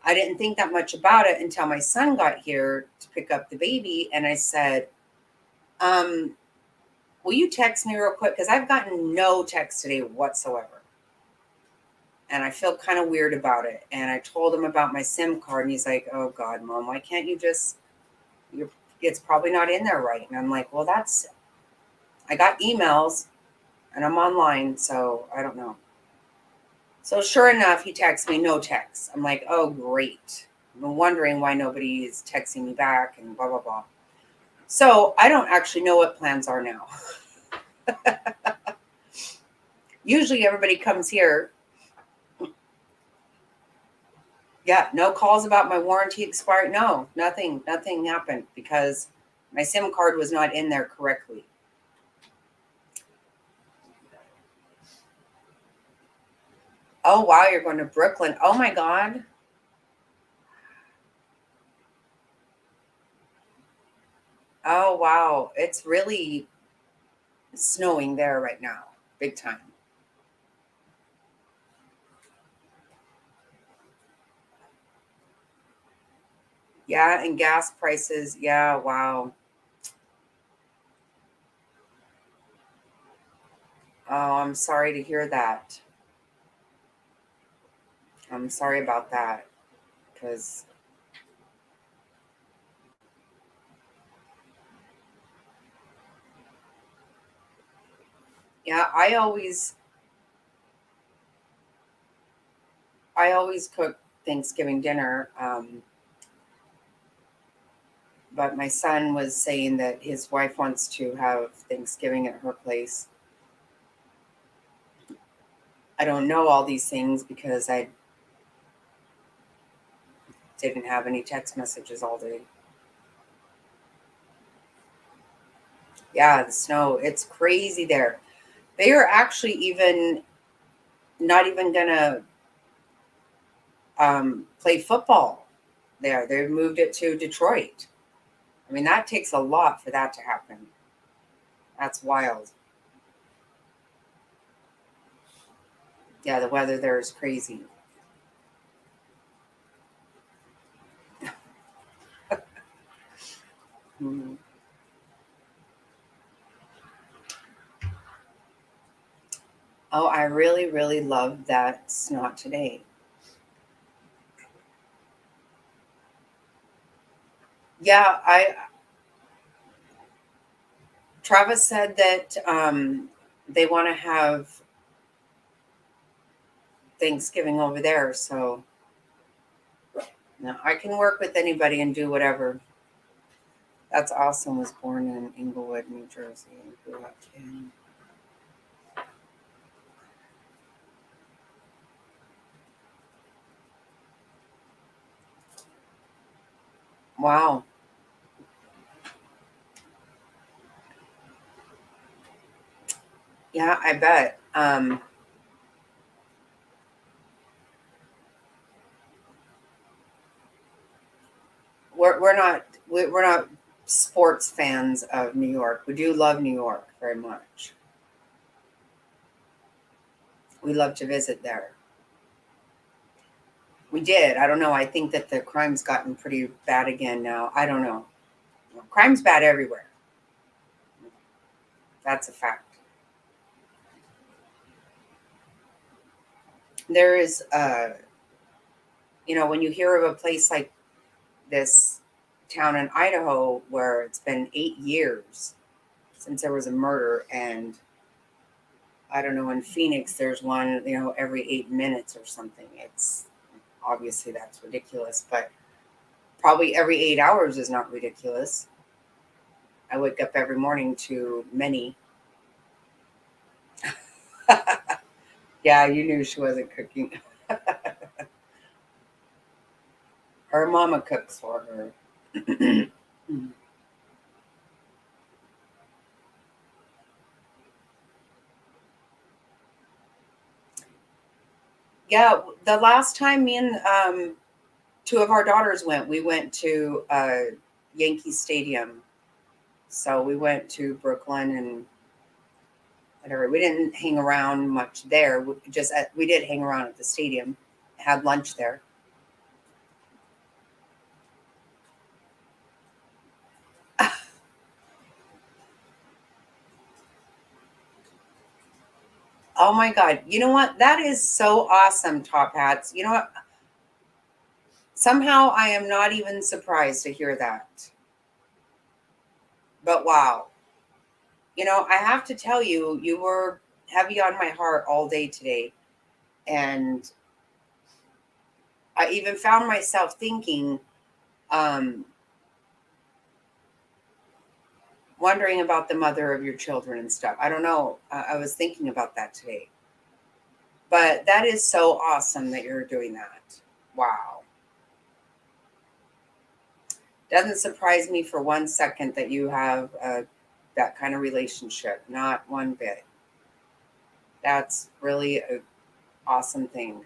I didn't think that much about it until my son got here to pick up the baby. And I said, will you text me real quick? Because I've gotten no text today whatsoever. And I feel kind of weird about it. And I told him about my SIM card, and he's like, oh God, Mom, why can't you it's probably not in there right. And I'm like, well, I got emails and I'm online, so I don't know. So sure enough, he texts me, no text. I'm like, oh, great. I've been wondering why nobody is texting me back and blah, blah, blah. So I don't actually know what plans are now. Usually everybody comes here. Yeah, no calls about my warranty expired. No, nothing happened because my SIM card was not in there correctly. Oh, wow, you're going to Brooklyn. Oh, my God. Oh, wow. It's really snowing there right now. Big time. Yeah, and gas prices. Yeah, wow. I'm sorry to hear that. I'm sorry about that because yeah, I always cook Thanksgiving dinner. But my son was saying that his wife wants to have Thanksgiving at her place. I don't know all these things because I didn't have any text messages all day. Yeah, the snow, it's crazy there. They are actually even not even gonna play football there. They moved it to Detroit. I mean, that takes a lot for that to happen. That's wild. Yeah, the weather there is crazy. Mhm. Oh, I really, really love that it's not today. Yeah, I Travis said that they want to have Thanksgiving over there, so no, I can work with anybody and do whatever. That's awesome. Was born in Inglewood, New Jersey, and grew up in. Wow. Yeah, I bet. We're not sports fans of New York. We do love New York very much. We love to visit there. We did. I don't know. I think that the crime's gotten pretty bad again now. I don't know. Crime's bad everywhere. That's a fact. There is, when you hear of a place like this town in Idaho where it's been 8 years since there was a murder, and I don't know, in Phoenix, there's one, every 8 minutes or something. It's obviously that's ridiculous, but probably every 8 hours is not ridiculous. I wake up every morning to many. Yeah, you knew she wasn't cooking. Her mama cooks for her. Yeah, the last time me and two of our daughters went, we went to Yankee Stadium. So we went to Brooklyn and whatever. We didn't hang around much there. We did hang around at the stadium, had lunch there. Oh my God. You know what? That is so awesome, Top Hats. You know what? Somehow I am not even surprised to hear that. But wow. I have to tell you, you were heavy on my heart all day today. And I even found myself thinking, um, wondering about the mother of your children and stuff. I don't know. I was thinking about that today. But that is so awesome that you're doing that. Wow. Doesn't surprise me for 1 second that you have that kind of relationship. Not one bit. That's really an awesome thing.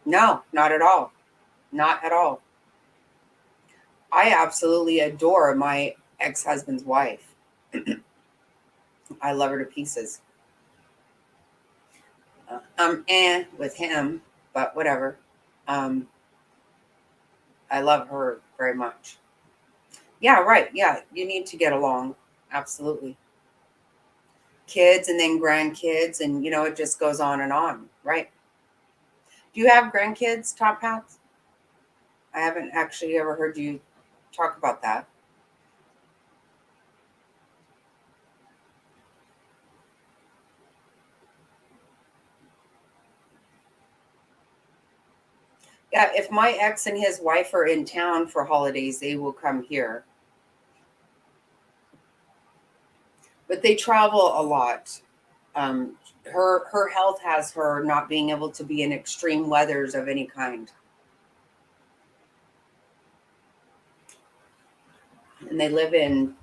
No, not at all. Not at all. I absolutely adore my ex husband's wife. I love her to pieces. With him, but whatever. Um, I love her very much. Yeah, right. Yeah, you need to get along. Absolutely. Kids and then grandkids, and it just goes on and on, right? Do you have grandkids, Top Hats? I haven't actually ever heard you talk about that. Yeah, if my ex and his wife are in town for holidays, they will come here. But they travel a lot. Um, her health has her not being able to be in extreme weathers of any kind. And they live in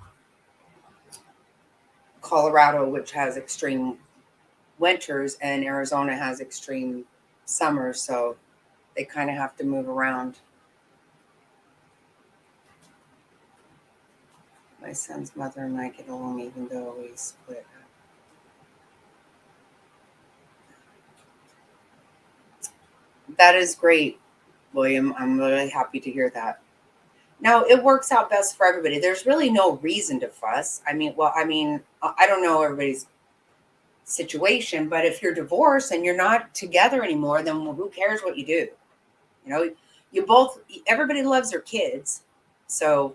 Colorado, which has extreme winters, and Arizona has extreme summers, so they kind of have to move around. My son's mother and I get along even though we split. That is great, William. I'm really happy to hear that. Now, it works out best for everybody. There's really no reason to fuss. I don't know everybody's situation, but if you're divorced and you're not together anymore, then who cares what you do? You know, you both, everybody loves their kids. So,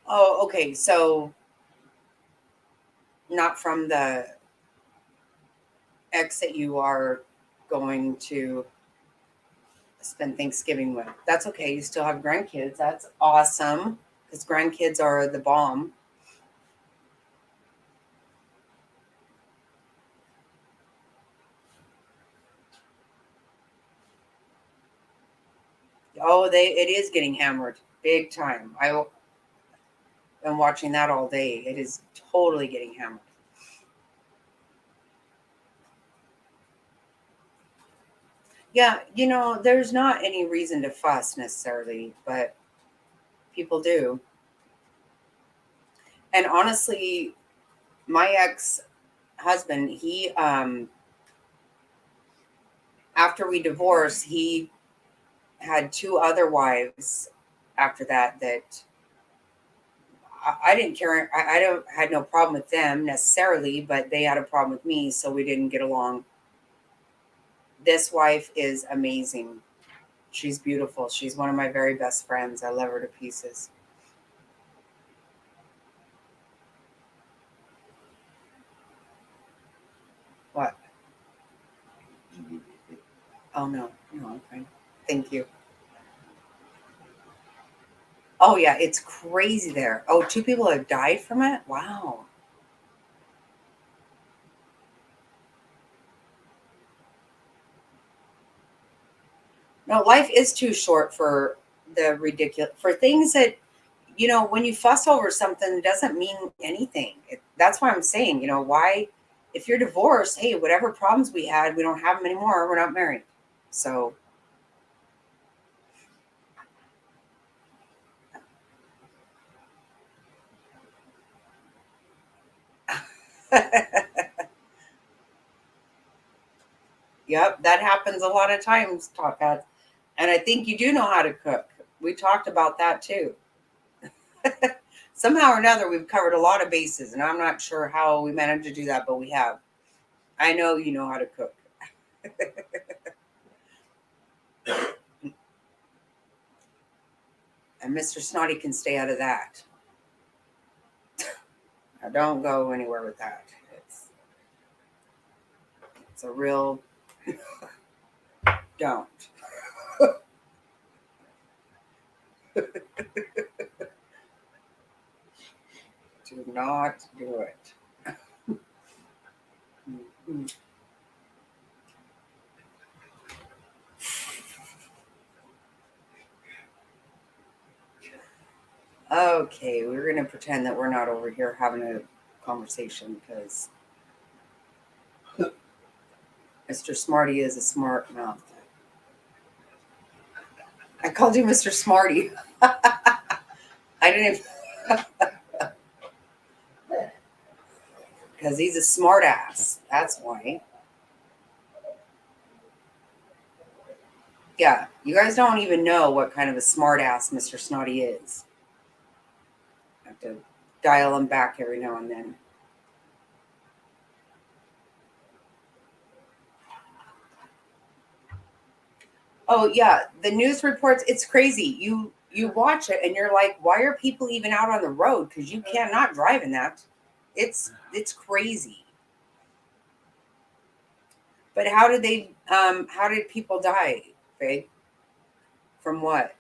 oh, okay. So, not from the ex that you are going to spend Thanksgiving with. That's okay. You still have grandkids. That's awesome because grandkids are the bomb. Oh, it is getting hammered big time. I've been watching that all day. It is totally getting hammered. Yeah, there's not any reason to fuss necessarily, but people do. And honestly, my ex husband, he after we divorced, he had two other wives after that I didn't care. I don't had no problem with them necessarily, but they had a problem with me, so we didn't get along. This wife is amazing. She's beautiful. She's one of my very best friends. I love her to pieces. What? Oh no, no, I'm fine. Thank you. Oh yeah, it's crazy there. Oh, two people have died from it. Wow. No, life is too short for the ridiculous for things that when you fuss over something, it doesn't mean anything. That's why I'm saying, why, if you're divorced, hey, whatever problems we had, we don't have them anymore. We're not married. So, yep, that happens a lot of times, Top Hat. And I think you do know how to cook. We talked about that too. Somehow or another, we've covered a lot of bases, and I'm not sure how we managed to do that, but we have. I know you know how to cook. And Mr. Snotty can stay out of that. Now, don't go anywhere with that. It's a real don't. Do not do it. Mhm. Okay, we're going to pretend that we're not over here having a conversation because Mr. Smarty is a smart mouth. I called you Mr. Smarty. I didn't because he's a smart ass. That's why. Yeah, you guys don't even know what kind of a smart ass Mr. Snotty is. I have to dial him back every now and then. Oh yeah, the news reports, it's crazy. You watch it and you're like, why are people even out on the road? Because you cannot drive in that. It's crazy. But how did people die, Faye? From what?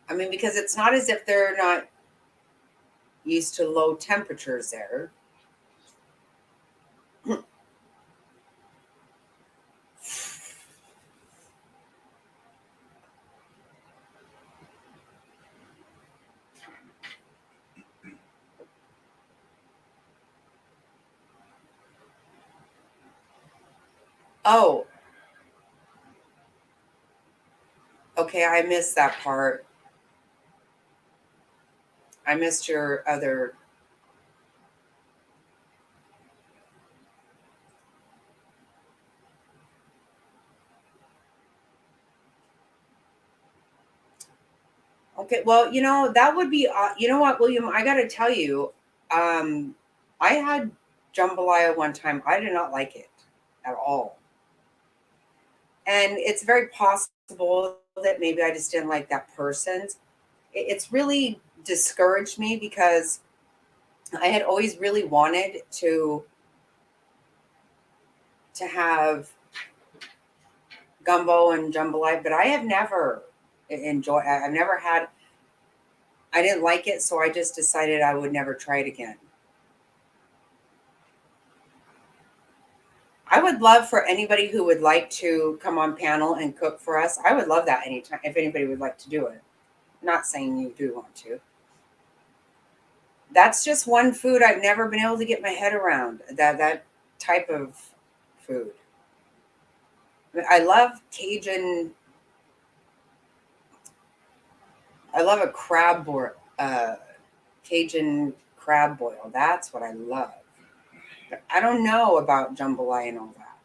I mean, because it's not as if they're not used to low temperatures there. Oh, okay, I missed that part. I missed your other. Okay, well, that would be, you know what, William, I got to tell you, um, I had jambalaya one time. I did not like it at all. And it's very possible that maybe I just didn't like that person's. It's really discouraged me because I had always really wanted to have gumbo and jambalaya, but I have never enjoyed. I've never had. I didn't like it, so I just decided I would never try it again. I would love for anybody who would like to come on panel and cook for us. I would love that anytime if anybody would like to do it. Not saying you do want to. That's just one food I've never been able to get my head around. That type of food. I love Cajun. I love a crab boil, Cajun crab boil. That's what I love. But I don't know about jambalaya and all that.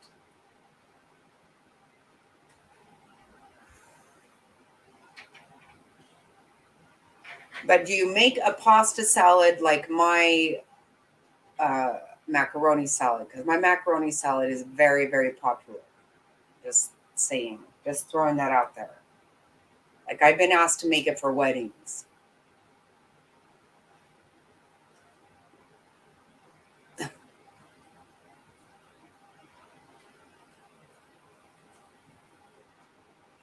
But do you make a pasta salad like my uh, macaroni salad? Because my macaroni salad is very, very popular. Just saying, just throwing that out there. Like I've been asked to make it for weddings.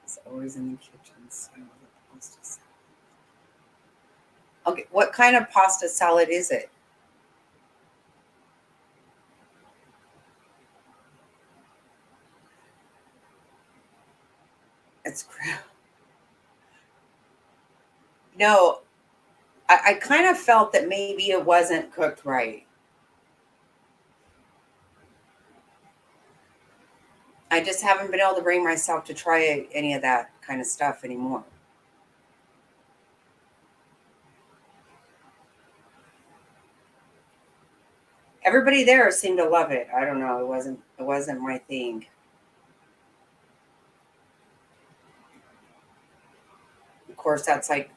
It's always in the kitchen. So I love pasta salad. Okay, what kind of pasta salad is it? It's no. I kind of felt that maybe it wasn't cooked right. I just haven't been able to bring myself to try any of that kind of stuff anymore. Everybody there seemed to love it. I don't know. It wasn't my thing. Of course, that's like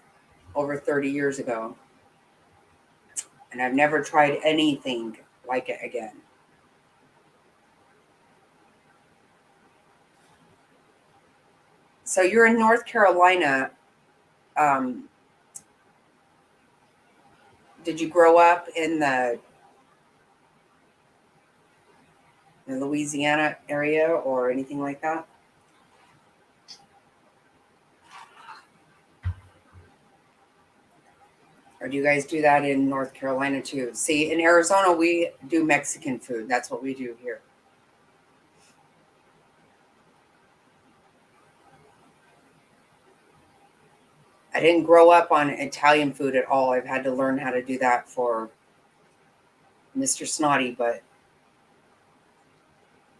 over 30 years ago. And I've never tried anything like it again. So you're in North Carolina. Um, did you grow up in the Louisiana area or anything like that? Or do you guys do that in North Carolina too? See, in Arizona, we do Mexican food. That's what we do here. I didn't grow up on Italian food at all. I've had to learn how to do that for Mr. Snotty, but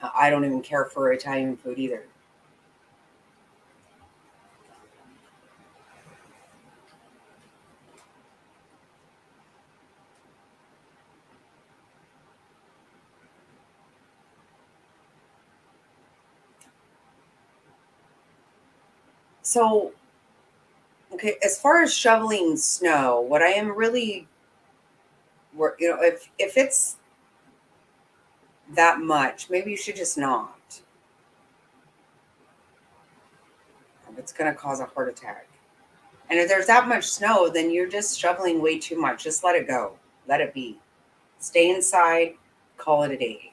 I don't even care for Italian food either. So, okay, as far as shoveling snow, what I am really, if it's that much, maybe you should just not. It's going to cause a heart attack. And if there's that much snow, then you're just shoveling way too much. Just let it go. Let it be. Stay inside. Call it a day.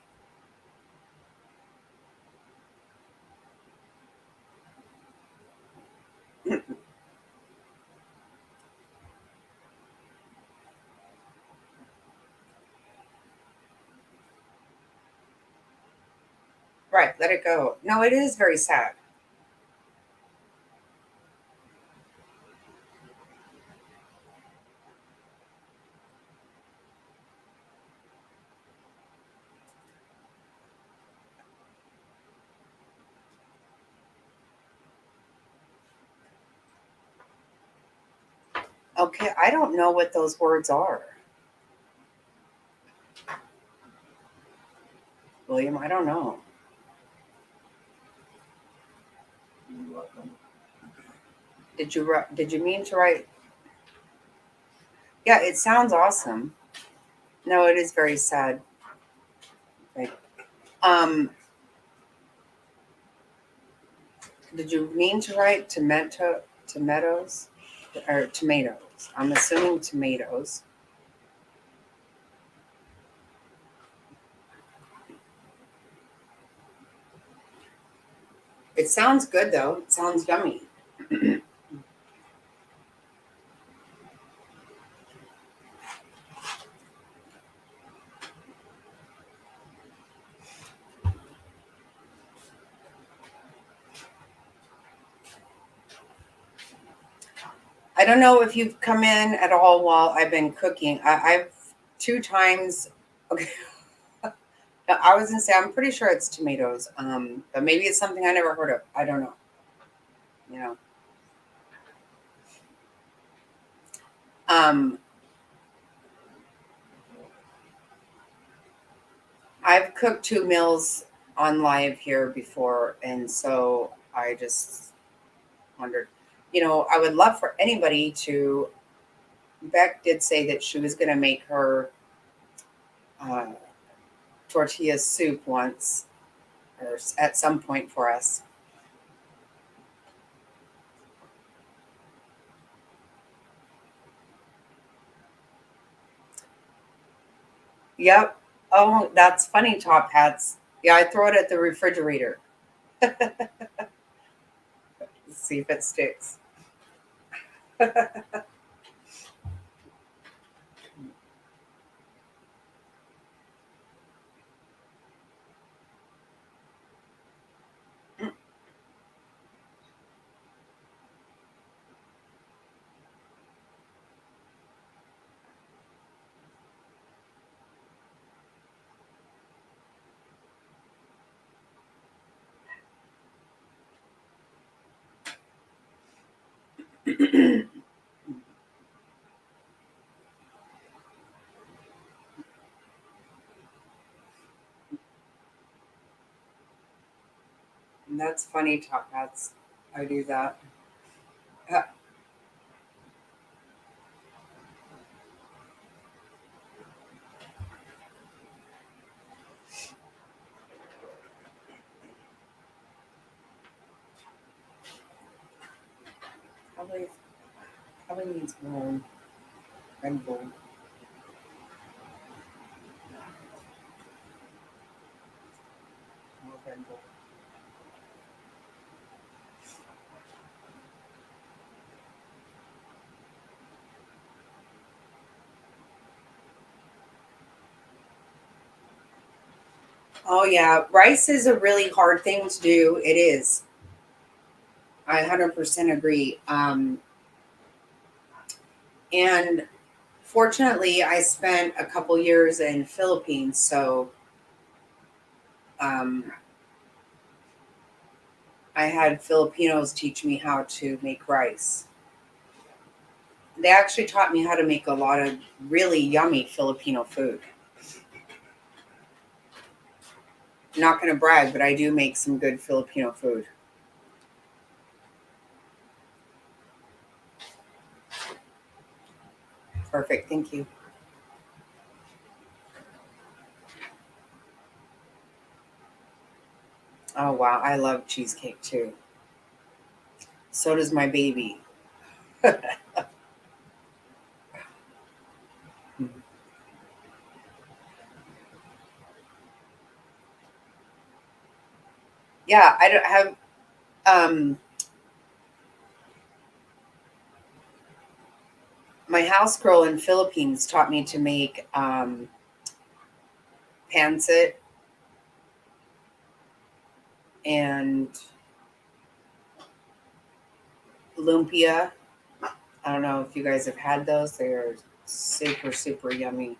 Right. Let it go. No, it is very sad. Okay. I don't know what those words are. William, I don't know. Did you mean to write? Yeah, it sounds awesome. No, it is very sad. Right. Um, did you mean to write tomatoes or tomatoes? I'm assuming tomatoes. It sounds good though. It sounds yummy. I don't know if you've come in at all while I've been cooking. I've two times. Okay, I was gonna say I'm pretty sure it's tomatoes. But maybe it's something I never heard of. I don't know. You know. Um, I've cooked two meals on live here before, and so I just wondered. I would love for anybody to. Beck did say that she was going to make her uh, tortilla soup once or at some point for us. Yep. Oh, that's funny, top hats. Yeah, I throw it at the refrigerator. See if it sticks. That's funny, top hats. I do that. Uh, Probably, probably needs more Red Bull. More Red Bull. Oh yeah, rice is a really hard thing to do. It is. I 100% agree. And fortunately, I spent a couple years in Philippines, so um, I had Filipinos teach me how to make rice. They actually taught me how to make a lot of really yummy Filipino food. Not going to brag, but I do make some good Filipino food. Perfect. Thank you. Oh, wow. I love cheesecake too. So does my baby. Yeah, I don't have um my house girl in Philippines taught me to make pancit and lumpia. I don't know if you guys have had those. They are super, super yummy.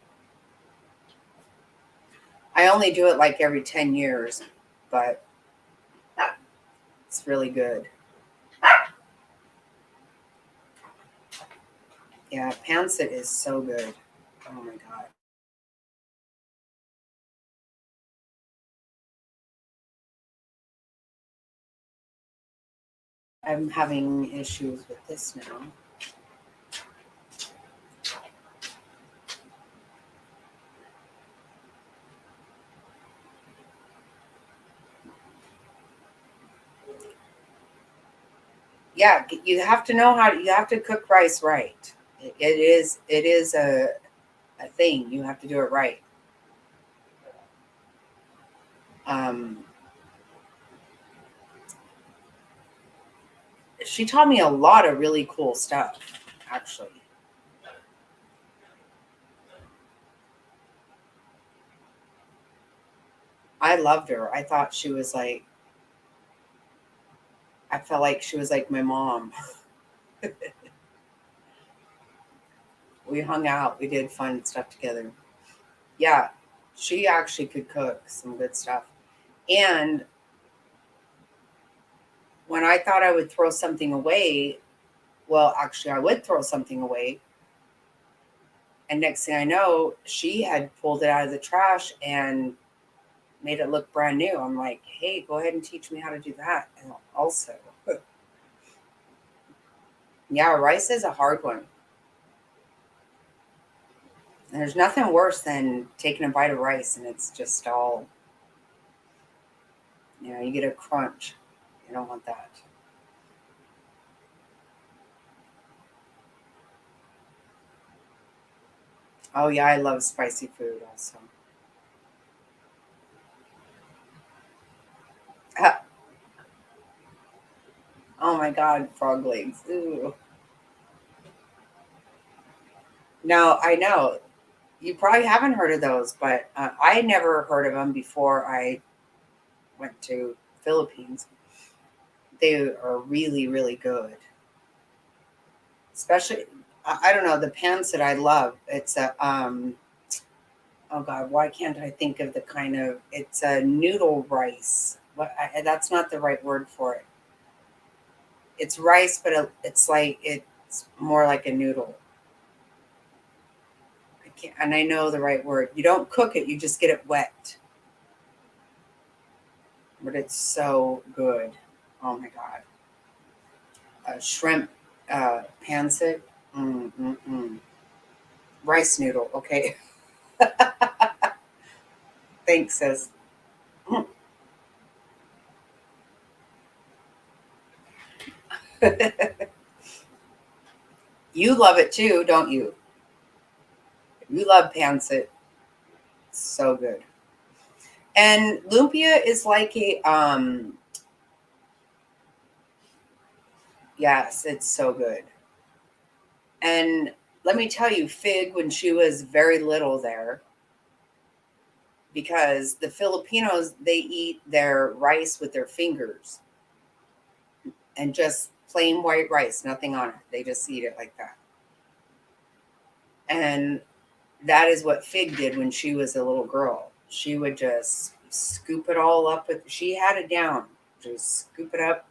I only do it like every 10 years, but it's really good. Yeah, pancit is so good. Oh my God. I'm having issues with this now. Yeah, you have to know you have to cook rice right. It is a thing. You have to do it right. Um, she taught me a lot of really cool stuff, actually. I loved her. I thought she was like, I felt like she was like my mom. We hung out, we did fun stuff together. Yeah, she actually could cook some good stuff. And when I thought I would throw something away, well, actually, I would throw something away. And next thing I know, she had pulled it out of the trash and made it look brand new. I'm like, hey, go ahead and teach me how to do that. And also, yeah, rice is a hard one. And there's nothing worse than taking a bite of rice and it's just all, you get a crunch. You don't want that. Oh, yeah, I love spicy food also. Ah, oh my God, frog legs. Ooh. No, I know. You probably haven't heard of those, but I never heard of them before I went to Philippines. They are really, really good. Especially, I don't know, the pans that I love. It's a oh God, why can't I think of the kind of? It's a noodle rice. That's not the right word for it. It's rice, but it's like it's more like a noodle. I can't, and I know the right word. You don't cook it; you just get it wet. But it's so good. Oh my God, shrimp pancit. Mm. Rice noodle. Okay, thanks, sis. You love it too, don't you? You love pancit. So good. And lumpia is like a yes, it's so good. And let me tell you, Fig, when she was very little there, because the Filipinos they eat their rice with their fingers and just plain white rice, nothing on it. They just eat it like that. And that is what Fig did when she was a little girl. She would just scoop it all up with she had it down. Just scoop it up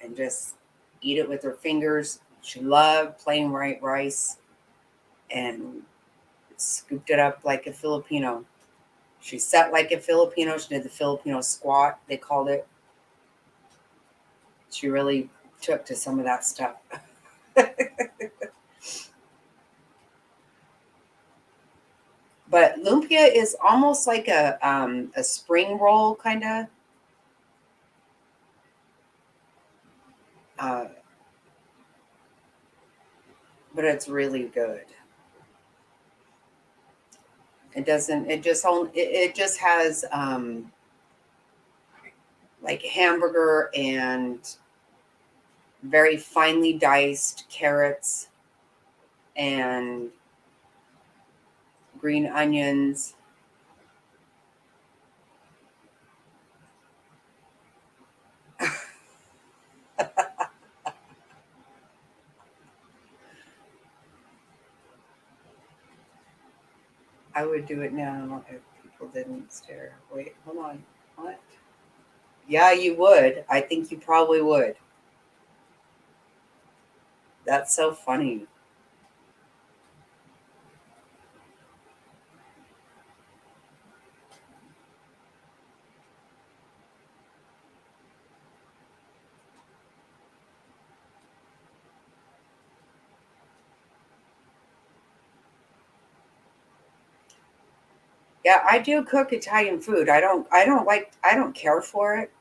and just eat it with her fingers. She loved plain white rice and scooped it up like a Filipino. She sat like a Filipino. She did the Filipino squat, they called it. She really took to some of that stuff. But lumpia is almost like a spring roll kind of. But it's really good. It doesn't. It just has like hamburger and very finely diced carrots and green onions. I would do it now if people didn't stare. Wait, hold on. What? Yeah, you would. I think you probably would. That's so funny. Yeah, I do cook Italian food. I don't care for it.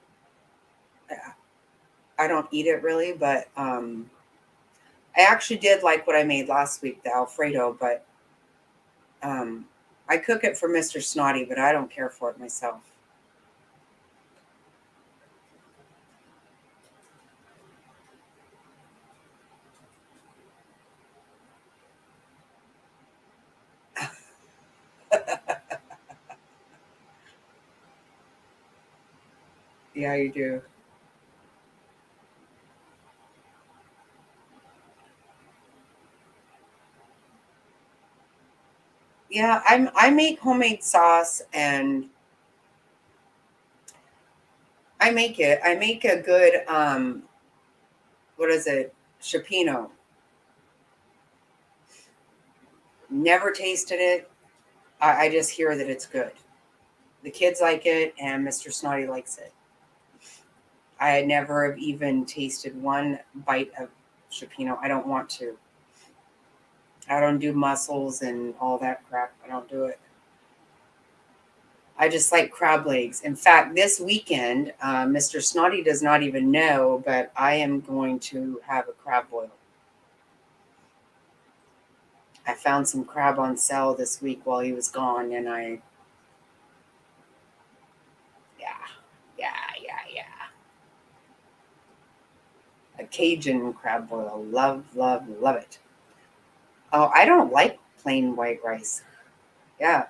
I don't eat it really, but I actually did like what I made last week, the Alfredo, but um I cook it for Mr. Snotty, but I don't care for it myself. Yeah, you do. Yeah, I make homemade sauce and I make it. I make a good what is it? Chipino. Never tasted it. I just hear that it's good. The kids like it and Mr. Snotty likes it. I had never have even tasted one bite of Chipino. I don't want to. I don't do mussels and all that crap. I don't do it. I just like crab legs. In fact, this weekend, Mr. Snotty does not even know, but I am going to have a crab boil. I found some crab on sale this week while he was gone, and yeah, yeah, yeah. A Cajun crab boil. Love, love, love it. Oh, I don't like plain white rice. Yeah,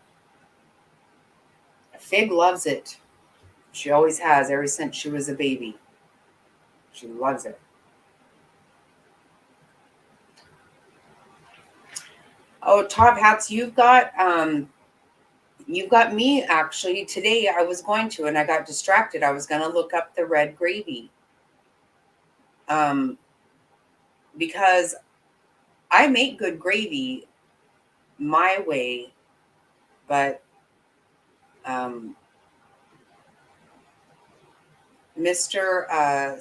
Fig loves it. She always has ever since she was a baby. She loves it. Oh, top hats, you've got me actually today. I was going to, and I got distracted. I was going to look up the red gravy, um, because I make good gravy my way, but um, Mr.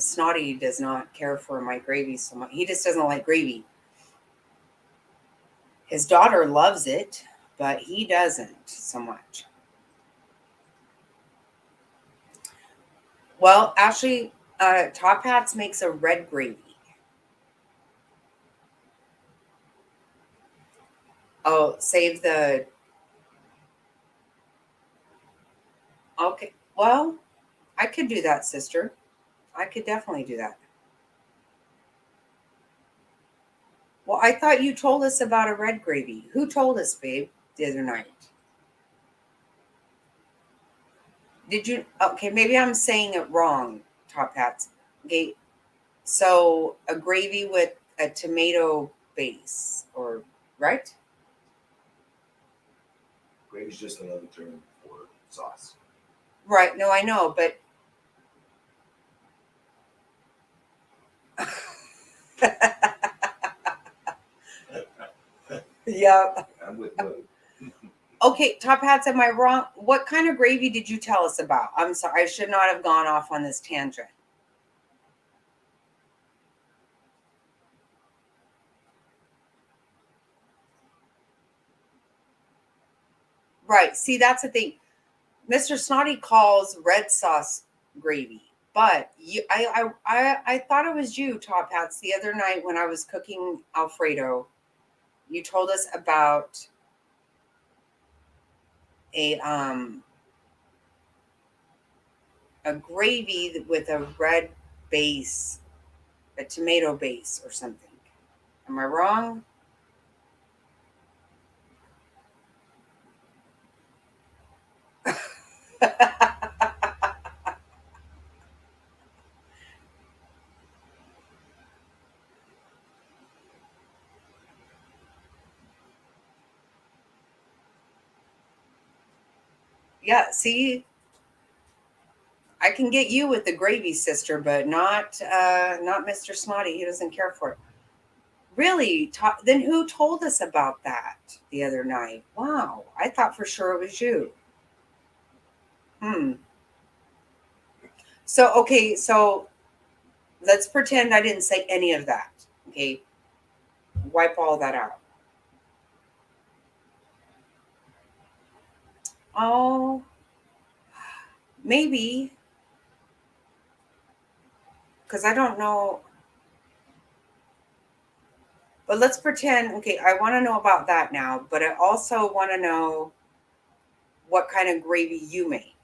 Snotty does not care for my gravy so much. He just doesn't like gravy. His daughter loves it, but he doesn't so much. Well, actually, Top Hats makes a red gravy. Oh, save the. Okay. Well, I could do that, sister. I could definitely do that. Well, I thought you told us about a red gravy. Who told us, babe, the other night? Did you? Okay, maybe I'm saying it wrong, Top Hats. Okay, so a gravy with a tomato base, or right? Gravy's just another term for sauce. Right. No, I know, but yeah. I'm with Lou. Okay, Top Hats, am I wrong? What kind of gravy did you tell us about? I'm sorry, I should not have gone off on this tangent. Right. See, that's the thing. Mr. Snotty calls red sauce gravy, but I thought it was you, Top Hats, the other night when I was cooking Alfredo. You told us about a um a gravy with a red base, a tomato base or something. Am I wrong? Yeah, see, I can get you with the gravy, sister, but not Mr. Snotty. He doesn't care for it. Really? Then who told us about that the other night? Wow, I thought for sure it was you. Hmm. So okay, so let's pretend I didn't say any of that. Okay, wipe all that out. Oh, maybe because I don't know. But let's pretend. Okay, I want to know about that now. But I also want to know what kind of gravy you make.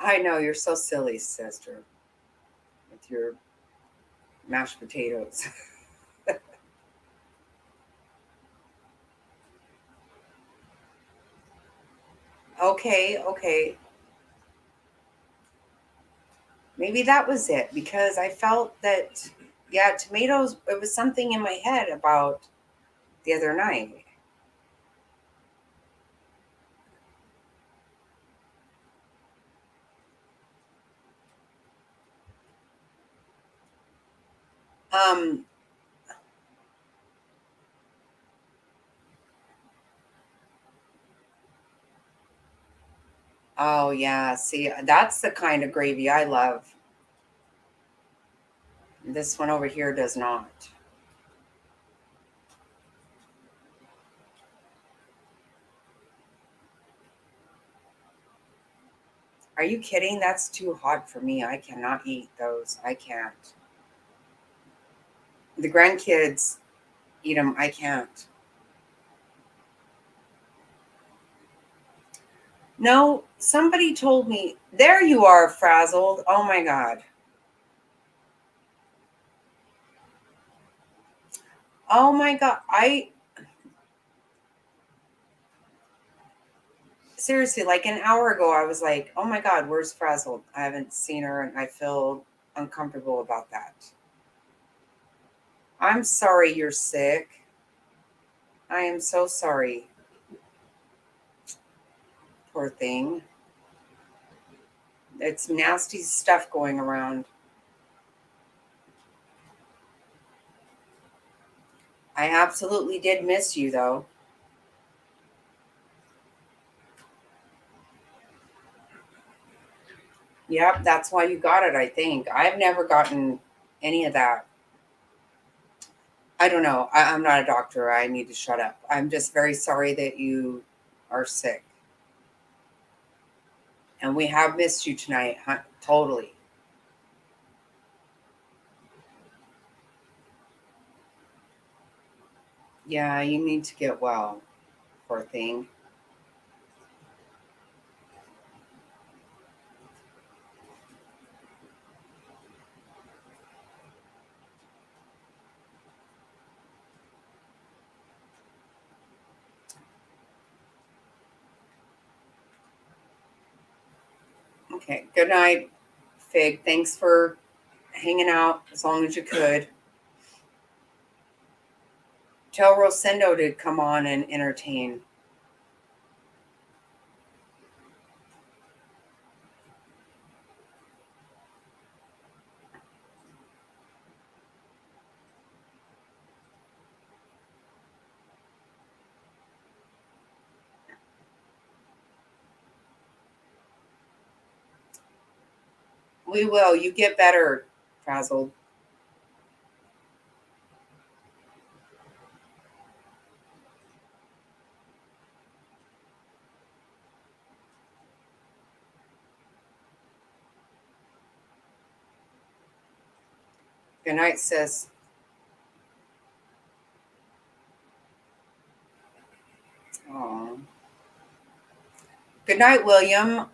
I know you're so silly, sister, with your mashed potatoes. Okay, okay. Maybe that was it because I felt that, yeah, tomatoes, it was something in my head about the other night. Um, oh, yeah, see, that's the kind of gravy I love. This one over here does not. Are you kidding? That's too hot for me. I cannot eat those. I can't. The grandkids eat them. I can't. No, somebody told me. There you are, frazzled. Oh my God. Oh my God. I seriously, like an hour ago, I was like, oh my God, where's frazzled? I haven't seen her and I feel uncomfortable about that. I'm sorry you're sick. I am so sorry. Poor thing. It's nasty stuff going around. I absolutely did miss you though. Yep, that's why you got it, I think. I've never gotten any of that. I don't know. I'm not a doctor. I need to shut up. I'm just very sorry that you are sick. And we have missed you tonight. Huh? Totally. Yeah, you need to get well, poor thing. Okay. Good night, Fig. Thanks for hanging out as long as you could. Tell Rosendo to come on and entertain. We will. You get better, Frazzled. Good night, sis. Aw. Good night, William.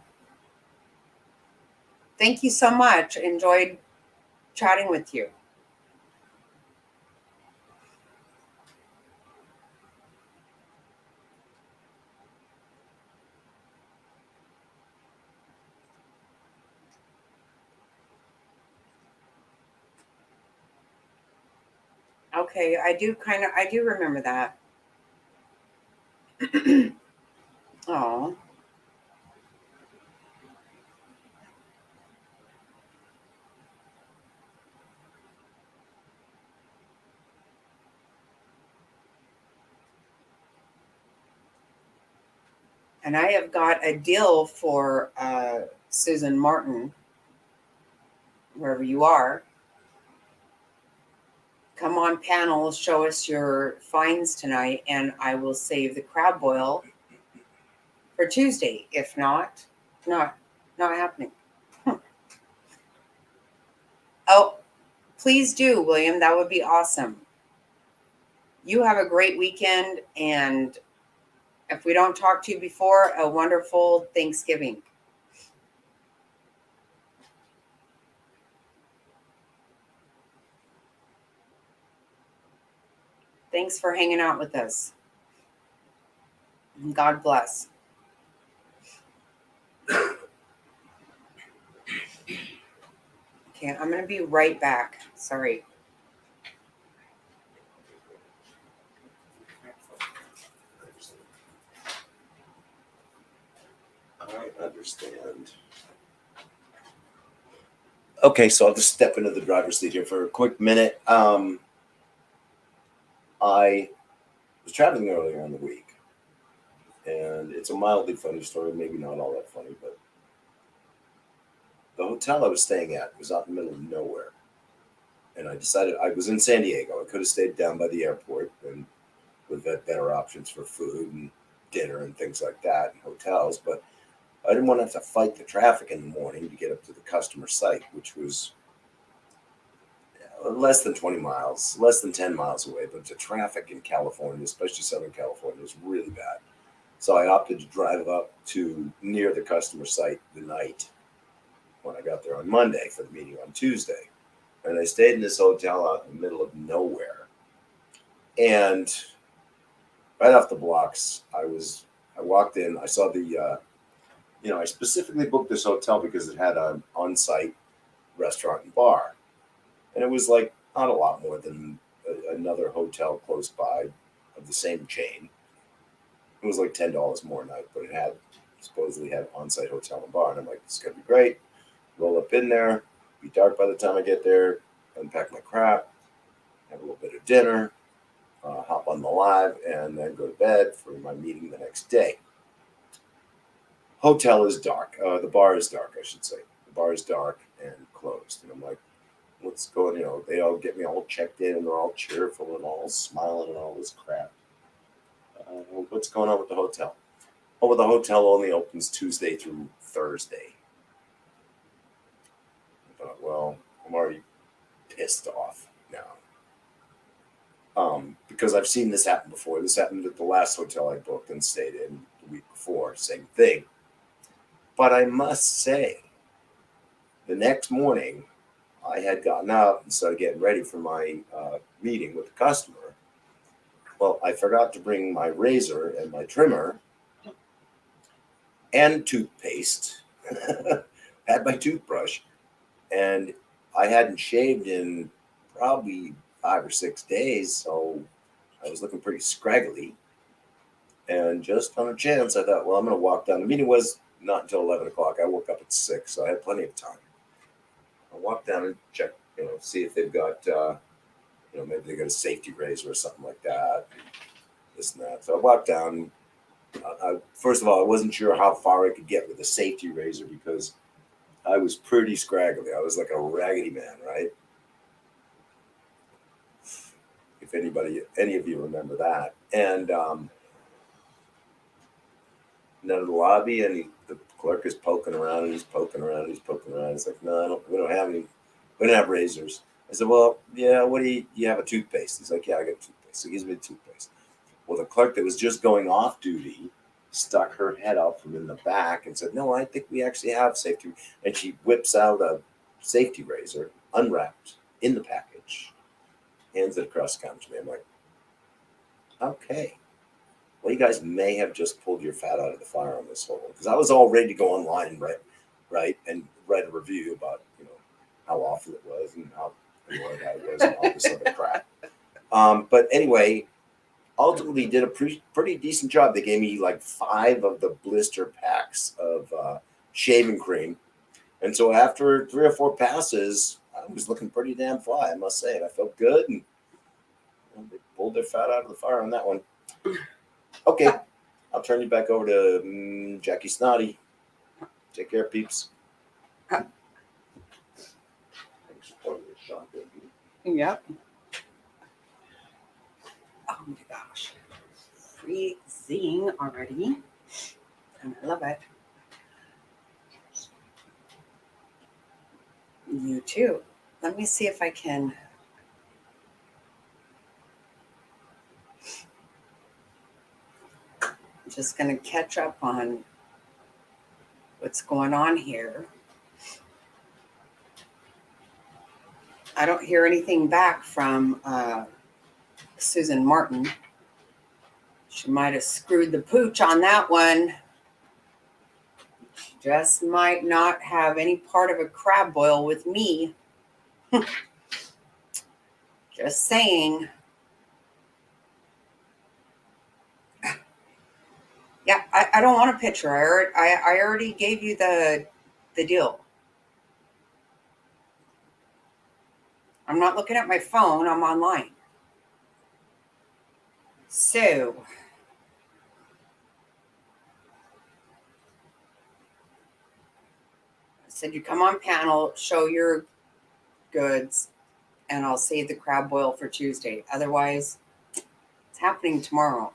Thank you so much. Enjoyed chatting with you. Okay, I do remember that. Oh. And I have got a deal for Susan Martin, wherever you are. Come on panel, show us your finds tonight, and I will save the crab boil for Tuesday. If not, not happening. Oh, please do, William. That would be awesome. You have a great weekend, and if we don't talk to you before, a wonderful Thanksgiving. Thanks for hanging out with us. God bless. Okay, I'm going to be right back. Sorry. I understand. Okay, so I'll just step into the driver's seat here for a quick minute. I was traveling earlier in the week, and it's a mildly funny story, maybe not all that funny, but the hotel I was staying at was out in the middle of nowhere. And I decided I was in San Diego. I could have stayed down by the airport and would have had better options for food and dinner and things like that and hotels, but I didn't want to have to fight the traffic in the morning to get up to the customer site, which was less than 20 miles, less than 10 miles away. But the traffic in California, especially Southern California, was really bad. So I opted to drive up to near the customer site the night when I got there on Monday for the meeting on Tuesday. And I stayed in this hotel out in the middle of nowhere. And right off the blocks, I walked in, I saw I specifically booked this hotel because it had an on-site restaurant and bar. And it was like not a lot more than another hotel close by of the same chain. It was like $10 more a night, but it supposedly had on-site hotel and bar. And I'm like, this is going to be great. Roll up in there, be dark by the time I get there, unpack my crap, have a little bit of dinner, hop on the live, and then go to bed for my meeting the next day. Hotel is dark. The bar is dark, I should say. The bar is dark and closed. And I'm like, what's going on? They all get me all checked in and they're all cheerful and all smiling and all this crap. What's going on with the hotel? Oh, well, the hotel only opens Tuesday through Thursday. I thought, well, I'm already pissed off now. Because I've seen this happen before. This happened at the last hotel I booked and stayed in the week before. Same thing. But I must say, the next morning, I had gotten up and started getting ready for my meeting with the customer. Well, I forgot to bring my razor and my trimmer and toothpaste. Had my toothbrush, and I hadn't shaved in probably 5 or 6 days, so I was looking pretty scraggly. And just on a chance, I thought, well, I'm going to walk down. The meeting was not until 11 o'clock. I woke up at 6, so I had plenty of time. I walked down and check, see if they've got, maybe they got a safety razor or something like that, this and that. So I walked down. First of all, I wasn't sure how far I could get with a safety razor because I was pretty scraggly. I was like a raggedy man, right? If any of you remember that. And none of the lobby, and the clerk is poking around, and he's poking around, and he's poking around. He's like, no, we don't have any. We don't have razors. I said, well, yeah, what do you have a toothpaste? He's like, yeah, I got a toothpaste. So he gives me the toothpaste. Well, the clerk that was just going off duty stuck her head out from in the back and said, no, I think we actually have safety. And she whips out a safety razor, unwrapped in the package, hands it across the counter to me. I'm like, okay. Well, you guys may have just pulled your fat out of the fire on this whole one. Because I was all ready to go online, right, and write a review about, how awful it was and how annoyed I was and all this other crap. But anyway, ultimately did a pretty decent job. They gave me like 5 of the blister packs of shaving cream. And so after 3 or 4 passes, I was looking pretty damn fly, I must say. And I felt good. And they pulled their fat out of the fire on that one. Okay, I'll turn you back over to Jackie Snotty. Take care, peeps. Yep. Oh my gosh. Freezing already. And I love it. You too. Let me see if I can. I'm just going to catch up on what's going on here. I don't hear anything back from Susan Martin. She might have screwed the pooch on that one. She just might not have any part of a crab boil with me. Just saying. Yeah, I don't want a picture. I already gave you the deal. I'm not looking at my phone. I'm online. So, I said you come on panel, show your goods, and I'll save the crab boil for Tuesday. Otherwise, it's happening tomorrow.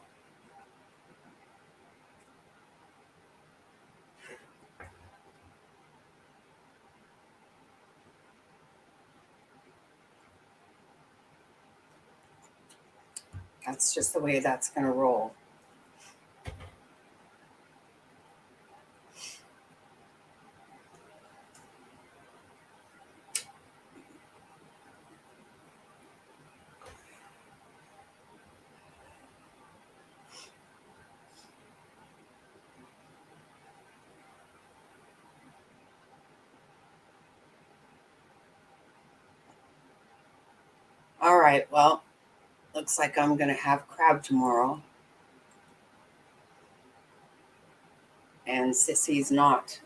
That's just the way that's going to roll. All right, well, looks like I'm going to have crab tomorrow. And Sissy's not.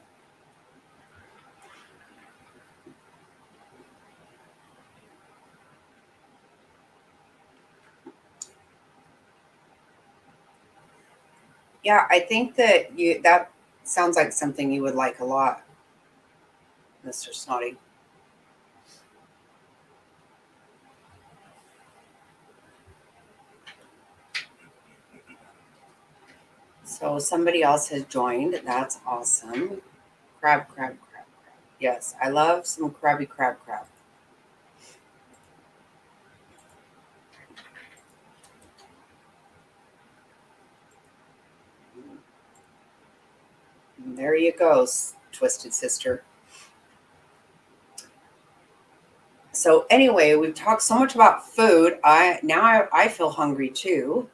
Yeah, I think that sounds like something you would like a lot, Mr. Snotty. So somebody else has joined. That's awesome. Crab. Yes, I love some crab. And there you go, Twisted Sister. So anyway, we've talked so much about food. I feel hungry too.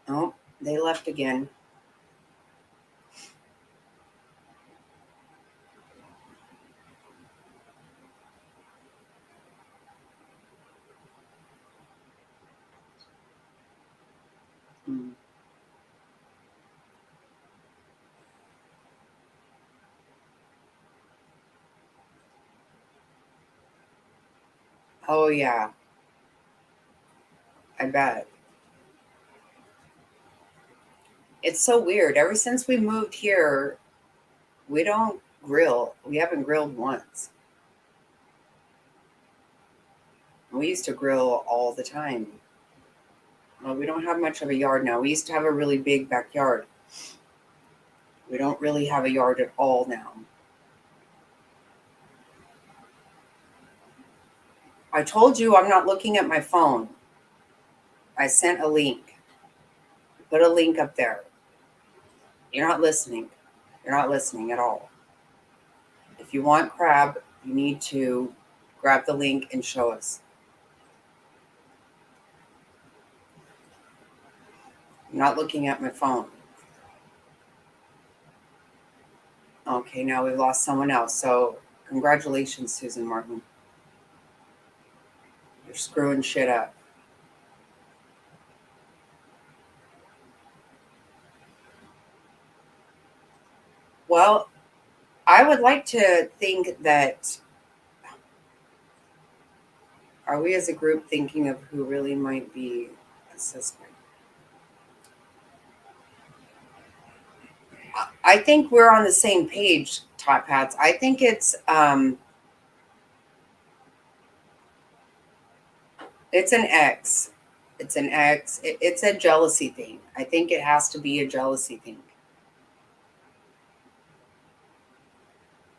Oh, they left again. Hmm. Oh yeah. I bet. It's so weird. Ever since we moved here, we don't grill. We haven't grilled once. We used to grill all the time. Well, we don't have much of a yard now. We used to have a really big backyard. We don't really have a yard at all now. I told you I'm not looking at my phone. I sent a link. Put a link up there. You're not listening. You're not listening at all. If you want crab, you need to grab the link and show us. I'm not looking at my phone. Okay, now we've lost someone else. So congratulations, Susan Martin. You're screwing shit up. Well, I would like to think that, are we as a group thinking of who really might be a suspect? I think we're on the same page, Top Hats. I think it's an X. It's an X. It's a jealousy thing. I think it has to be a jealousy thing.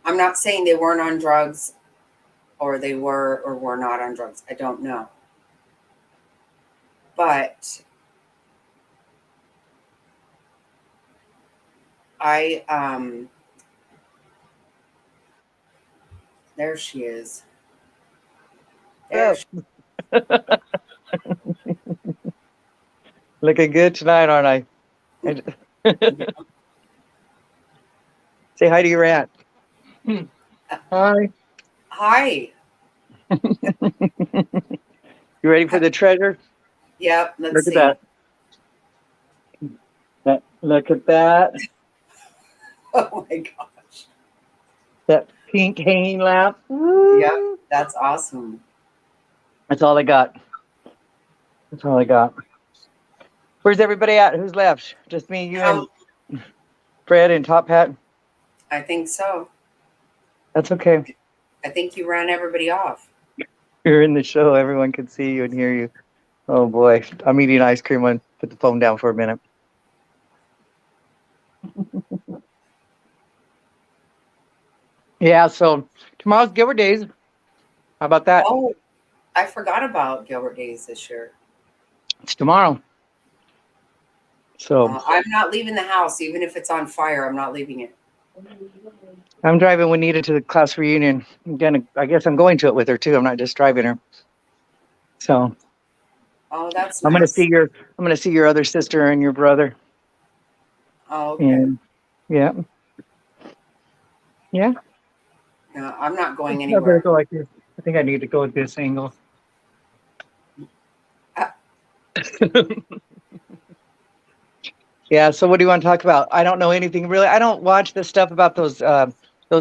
I'm not saying they weren't on drugs or they were or were not on drugs. I don't know. But there she is. There she Looking good tonight, aren't I? Say hi to your aunt. Hi. Hi. You ready for the treasure? Yep, let's Look see. at that. Look at that. Oh my gosh. That pink hanging lamp. Yep, that's awesome. That's all I got. That's all I got. Where's everybody at? Who's left? Just me, you, and Fred and Top Hat? I think so. That's okay. I think you ran everybody off. You're in the show. Everyone can see you and hear you. Oh boy. I'm eating ice cream. I'm put the phone down for a minute. Yeah, so tomorrow's Gilbert Days. How about that? Oh, I forgot about Gilbert Days this year. It's tomorrow. So I'm not leaving the house, even if it's on fire. I'm not leaving it. I'm driving Juanita to the class reunion. I guess I'm going to it with her too. I'm not just driving her. So Oh, that's I'm nice. gonna see your other sister and your brother. Oh, okay. And yeah. Yeah. No, I'm not going I better anywhere. go like this. I think I need to go at this angle. Yeah, so what do you want to talk about? I don't know anything really. I don't watch the stuff about those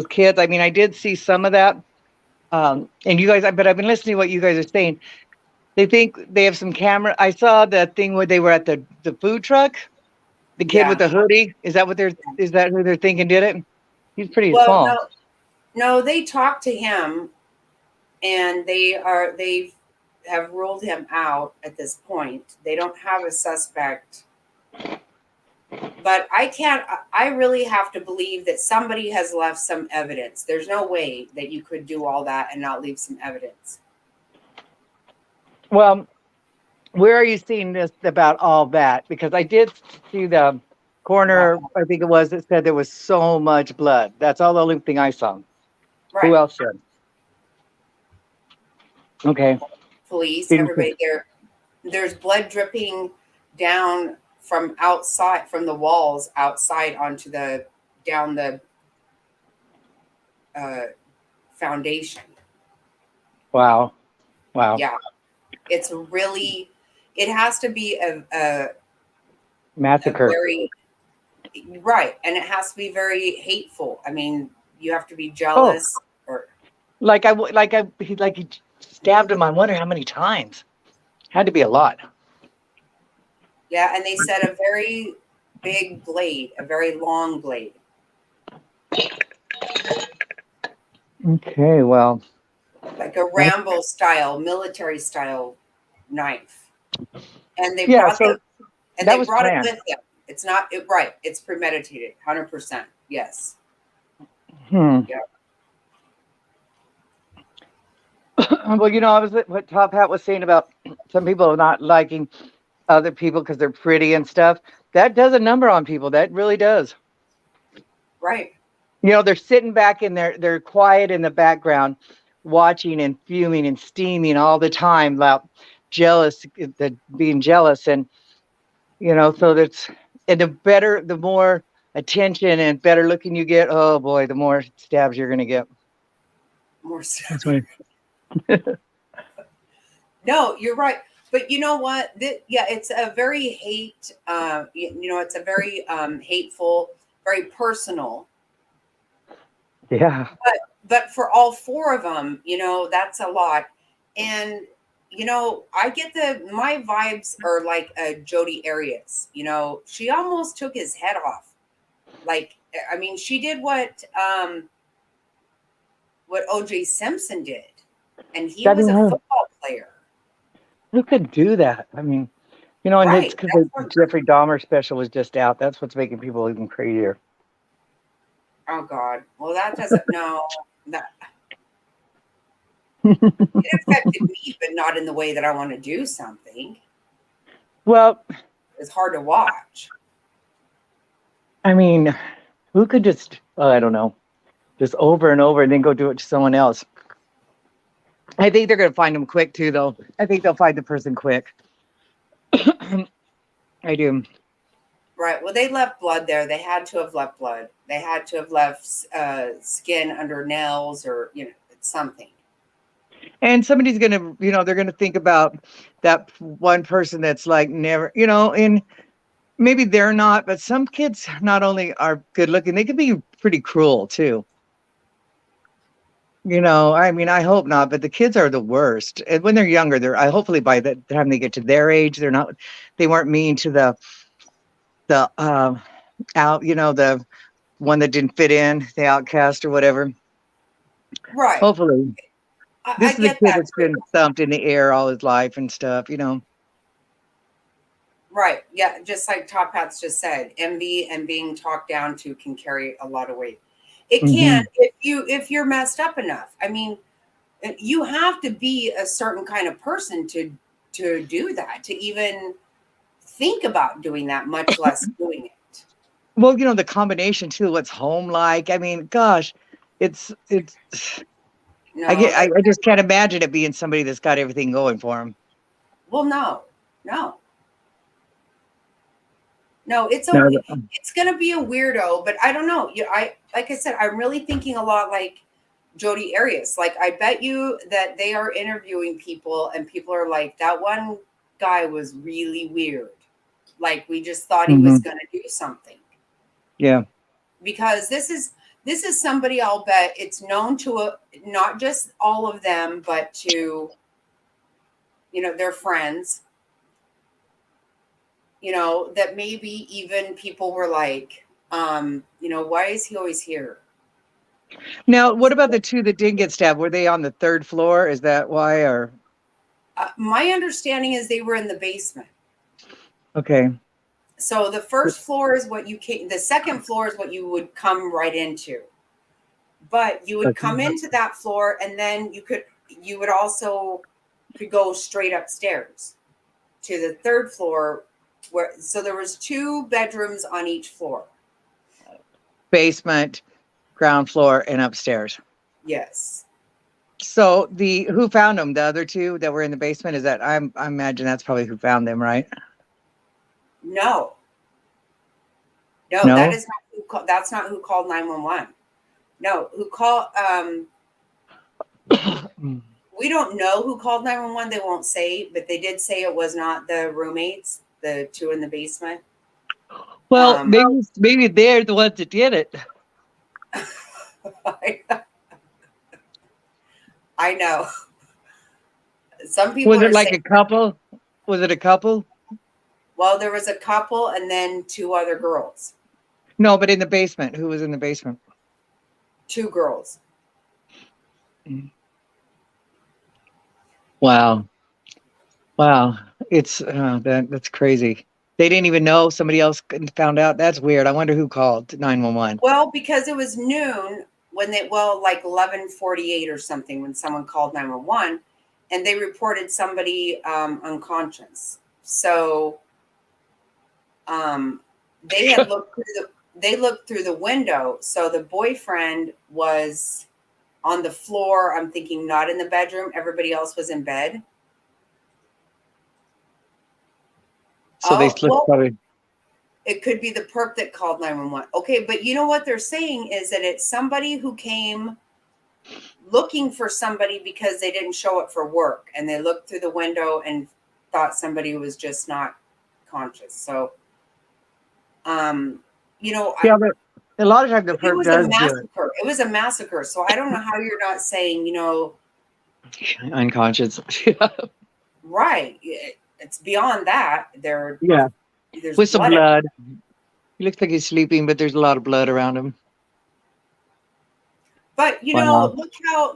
kids. I mean, I did see some of that. And you guys, but I've been listening to what you guys are saying. They think they have some camera. I saw the thing where they were at the food truck. The kid with the hoodie. Is that who they're thinking did it? He's pretty Well, small. no, they talked to him and they have ruled him out at this point. They don't have a suspect. But I really have to believe that somebody has left some evidence. There's no way that you could do all that and not leave some evidence. Well, where are you seeing this about all that? Because I did see the corner, I think it was, that said there was so much blood. That's all the only thing I saw. Right. Who else said? Okay. Police, everybody there. There's blood dripping down from outside, from the walls outside onto down the foundation. Wow. Yeah. It's really, it has to be a massacre. Right. And it has to be very hateful. I mean, you have to be jealous. Or he stabbed him. I wonder how many times. Had to be a lot. Yeah, and they said a very big blade, a very long blade. Okay, well, Like a Rambo style, military style knife. And they yeah, brought so them and that they was brought it planned. with them. It's not it, right. It's premeditated, 100%. Yes. Hmm. Yeah. Well, I was what Top Hat was saying about some people not liking other people because they're pretty and stuff. That does a number on people. That really does. Right. They're sitting back in they're quiet in the background, watching and fuming and steaming all the time about being jealous. And, so that's, and the more attention and better looking you get, oh boy, the more stabs you're going to get. More That's right. No, you're right. But you know what? Yeah, it's a very it's a very hateful, very personal. Yeah. But for all four of them, that's a lot. And I get my vibes are like Jodi Arias. She almost took his head off. Like, I mean, she did what OJ Simpson did, and he I was mean, a football player. who could do that? I mean, and it's Right. because That's the what, Jeffrey Dahmer special was just out. That's what's making people even crazier. oh God. Well, that doesn't, no, that it affected me, but not in the way that I want to do something. Well, It's hard to watch. I mean, who could just, I don't know, just over and over and then go do it to someone else? I think they're going to find them quick too, though. I think they'll find the person quick. I do. Right. Well, they left blood there. They had to have left blood. They had to have left skin under nails or, something. And somebody's going to, they're going to think about that one person that's like never, and maybe they're not, but some kids not only are good looking, they can be pretty cruel too. I mean, I hope not, but the kids are the worst. And when they're younger, I hopefully by the time they get to their age, they weren't mean to the the one that didn't fit in, the outcast or whatever. Right. Hopefully. I This is a get kid that that's too. been thumped in the air all his life and stuff, Right. Yeah. Just like Top Hats just said, envy and being talked down to can carry a lot of weight. It can Mhm. if you're messed up enough. I mean, you have to be a certain kind of person to do that, to even think about doing that, much less doing it. Well, the combination too, what's home like? I mean, gosh, it's No, I just can't imagine it being somebody that's got everything going for him. well, no, no. No, It's gonna be a weirdo, but I don't know. I like I said, I'm really thinking a lot like Jodi Arias. Like, I bet you that they are interviewing people, and people are like, that one guy was really weird. Like, we just thought he was mhm. gonna do something. Yeah. Because this is somebody, I'll bet it's known to not just all of them, but to their friends, that maybe even people were like, why is he always here? Now, what about the two that didn't get stabbed? Were they on the third floor? Is that why? Or My understanding is they were in the basement. okay. So the first floor is what you came, the second floor is what you would come right into. But you would Okay. come into that floor, and then you would also could go straight upstairs to the third floor, so there was 2 bedrooms on each floor. Basement, ground floor, and upstairs. Yes. So who found them? The other two that were in the basement? Is that I imagine that's probably who found them, right? No. No, that No? is not who called. That's not who called 911. No, who called? We don't know who called 911. They won't say, but they did say it was not the roommates, the 2 in the basement. Well, Um, maybe they're the ones that did it. I know. Some people Was are it like saying a couple? Was it a couple? Well, there was a couple and then 2 other girls. No, but in the basement. Who was in the basement? 2 girls. Wow. Wow. It's that's crazy. They didn't even know, somebody else found out. That's weird. I wonder who called 911. Well, because it was noon when like 11:48 or something when someone called 911 and they reported somebody unconscious. So they had looked through the window. So the boyfriend was on the floor. I'm thinking not in the bedroom. Everybody else was in bed. So they slipped Well, probably. it could be the perp that called 911. Okay, but you know what they're saying is that it's somebody who came looking for somebody because they didn't show up for work and they looked through the window and thought somebody was just not conscious. So, Yeah, but a lot of times the it perp was a does do it. massacre. It was a massacre. So I don't know how you're not saying, Unconscious. right. It's beyond that. Yeah. There's With some blood. blood. He looks like he's sleeping, but there's a lot of blood around him. But Wow.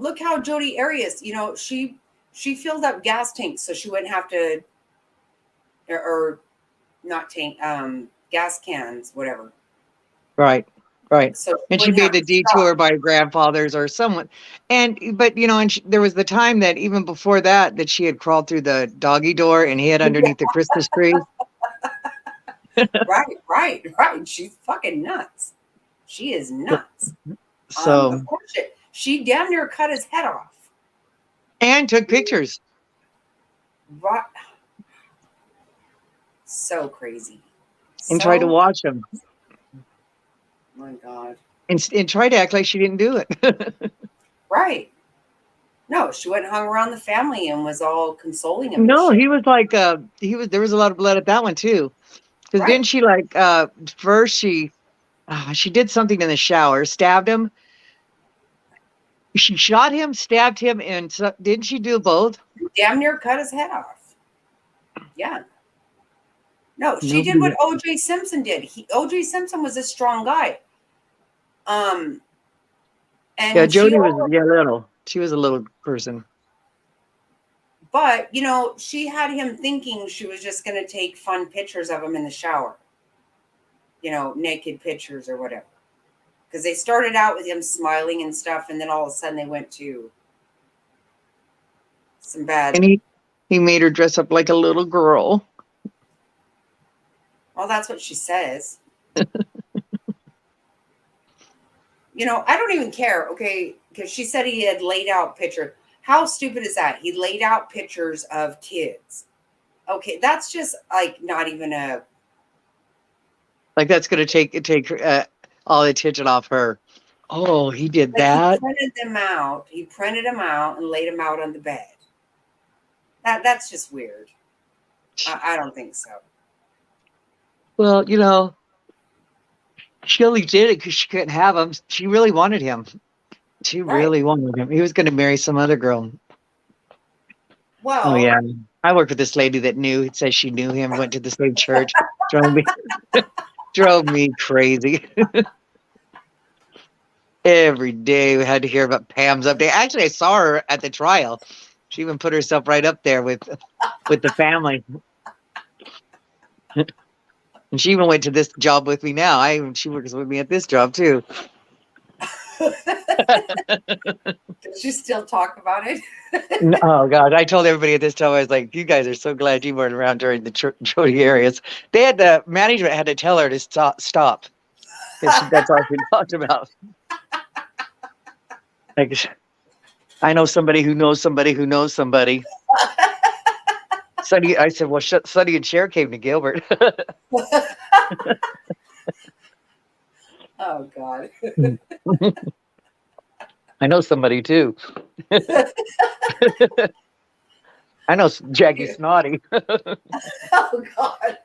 look how Jodi Arias, she filled up gas tanks so she wouldn't have to, or not tank, gas cans, whatever. Right. So And she wouldn't made have the to detour stop. by her grandfather's or someone. But there was the time that even before that she had crawled through the doggy door and hid underneath the Christmas tree. Right. She's fucking nuts. She is nuts. So, Of course she damn near cut his head off. and took pictures. Right. So crazy. And tried to watch him. My God. And tried to act like she didn't do it. Right. No, she went and hung around the family and was all consoling him. No, he was like, there was a lot of blood at that one too. Because didn't she first she did something in the shower, stabbed him. She shot him, stabbed him, and didn't she do both? Damn near cut his head off. Yeah. No, she did what O.J. Simpson did. O.J. Simpson was a strong guy. And yeah, Jodi was little. She was a little person. But she had him thinking she was just going to take fun pictures of him in the shower. Naked pictures or whatever. Because they started out with him smiling and stuff, and then all of a sudden they went to some bad. And he made her dress up like a little girl. Well, that's what she says. I don't even care, okay? Because she said he had laid out pictures. How stupid is that? He laid out pictures of kids. Okay, that's just not even a. Like that's going to take all the attention off her. Oh, he did that. He printed them out. He printed them out and laid them out on the bed. That's just weird. I don't think so. Well, she only did it because she couldn't have him. She really wanted him. She really wanted him. He was going to marry some other girl. Well. Oh yeah, I worked with this lady that knew. It says she knew him. Went to the same church. Drove me crazy. Every day we had to hear about Pam's update. Actually, I saw her at the trial. She even put herself right up there with the family. And she even went to this job with me now. She works with me at this job too. Does she still talk about it? Oh God! I told everybody at this job, I was like, "You guys are so glad you weren't around during the Jodi Arias." The management had to tell her to stop. That's all she talked about. Like, I know somebody who knows somebody who knows somebody. Sonny, I said, well, Sonny and Cher came to Gilbert. Oh, God. I know somebody, too. I know Jackie Snotty. Oh, God.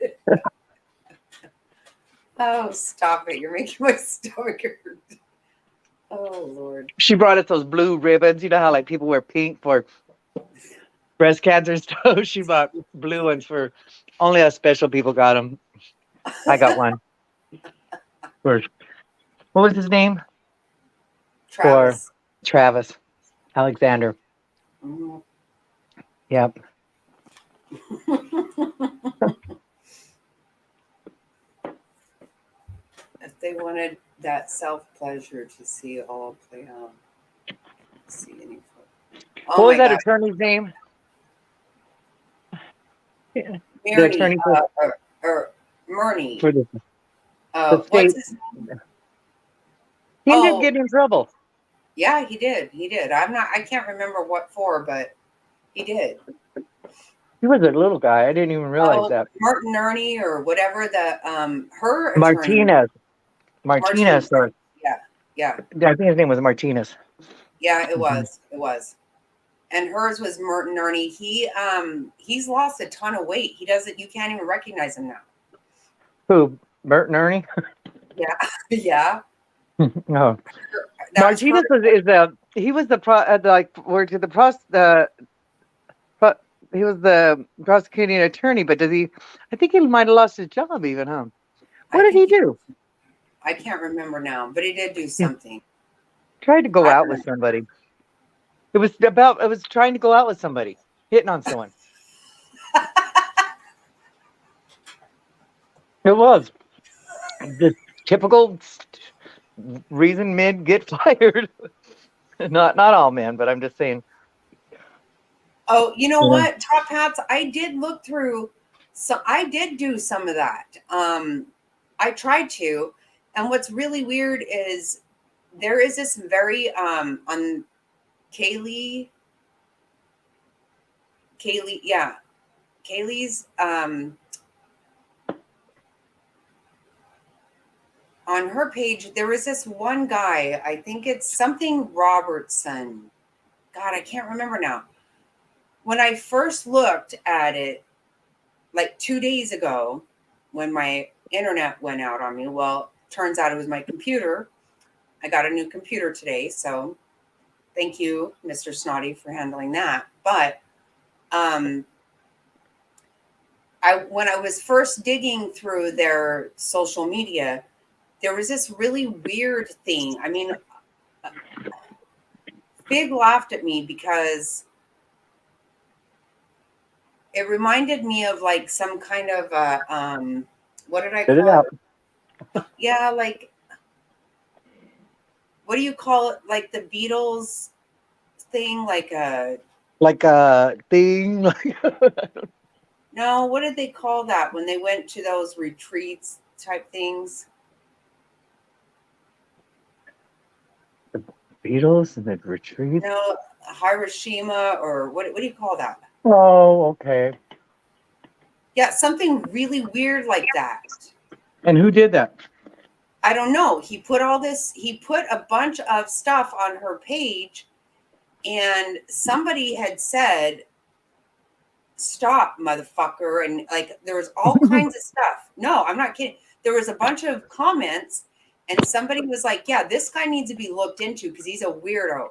Oh, stop it. You're making my stomach hurt. Oh, Lord. She brought us those blue ribbons. You know how people wear pink for breast cancer stuff? She bought blue ones for only us special people got them. I got one. For, what was his name? For Travis. Travis Alexander. Mhm. Yep. If they wanted that self pleasure to see it all play out, see any. Oh What was my that God, attorney's name? The Marnie, attorney for or Murney. for the What's state. his? He ended up Oh, getting in trouble. yeah, he did. He did. I can't remember what for, but he did. He was a little guy. I didn't even realize Oh, that. Martin Ernie or whatever the her attorney. Martinez. Martinez. Martinez, or Yeah, yeah, I think his name was Martinez. yeah. It Mhm. was. It was. And hers was Martin Ernie. He's lost a ton of weight. He doesn't. You can't even recognize him now. Who? Bert and Ernie? Yeah, yeah. No. That was her. Martinez is the he was the like word to the pro, he was the prosecuting attorney, but does he? I think he might have lost his job even, huh? I What did think he do? I can't remember now, but he did do He something. tried to go I out don't with know. somebody. It was trying to go out with somebody, hitting on someone. It was the typical reason men get fired. Not all men, but I'm just saying. Oh, you know You know, what? Top hats. I did look through. So I did do some of that. I tried to, and what's really weird is there is this very on Kaylee. Kaylee, yeah, Kaylee's on her page. There was this one guy. I think it's something Robertson. God, I can't remember now. When I first looked at it, like 2 days ago, when my internet went out on me, well, turns out it was my computer. I got a new computer today, so thank you, Mr. Snotty, for handling that. But when I was first digging through their social media, there was this really weird thing. I mean, Big laughed at me because it reminded me of like some kind of what did I spit it call it? out. Yeah, like what do you call it? Like the Beatles thing, like a Like a thing. no, what did they call that when they went to those retreats type things? The Beatles and the retreat. No, Hiroshima or what do you call that? Oh, okay. Yeah, something really weird like that. And who did that? I don't know. He put a bunch of stuff on her page, and somebody had said, "Stop, motherfucker." And like there was all kinds of stuff. No, I'm not kidding. There was a bunch of comments, and somebody was like, "Yeah, this guy needs to be looked into because he's a weirdo."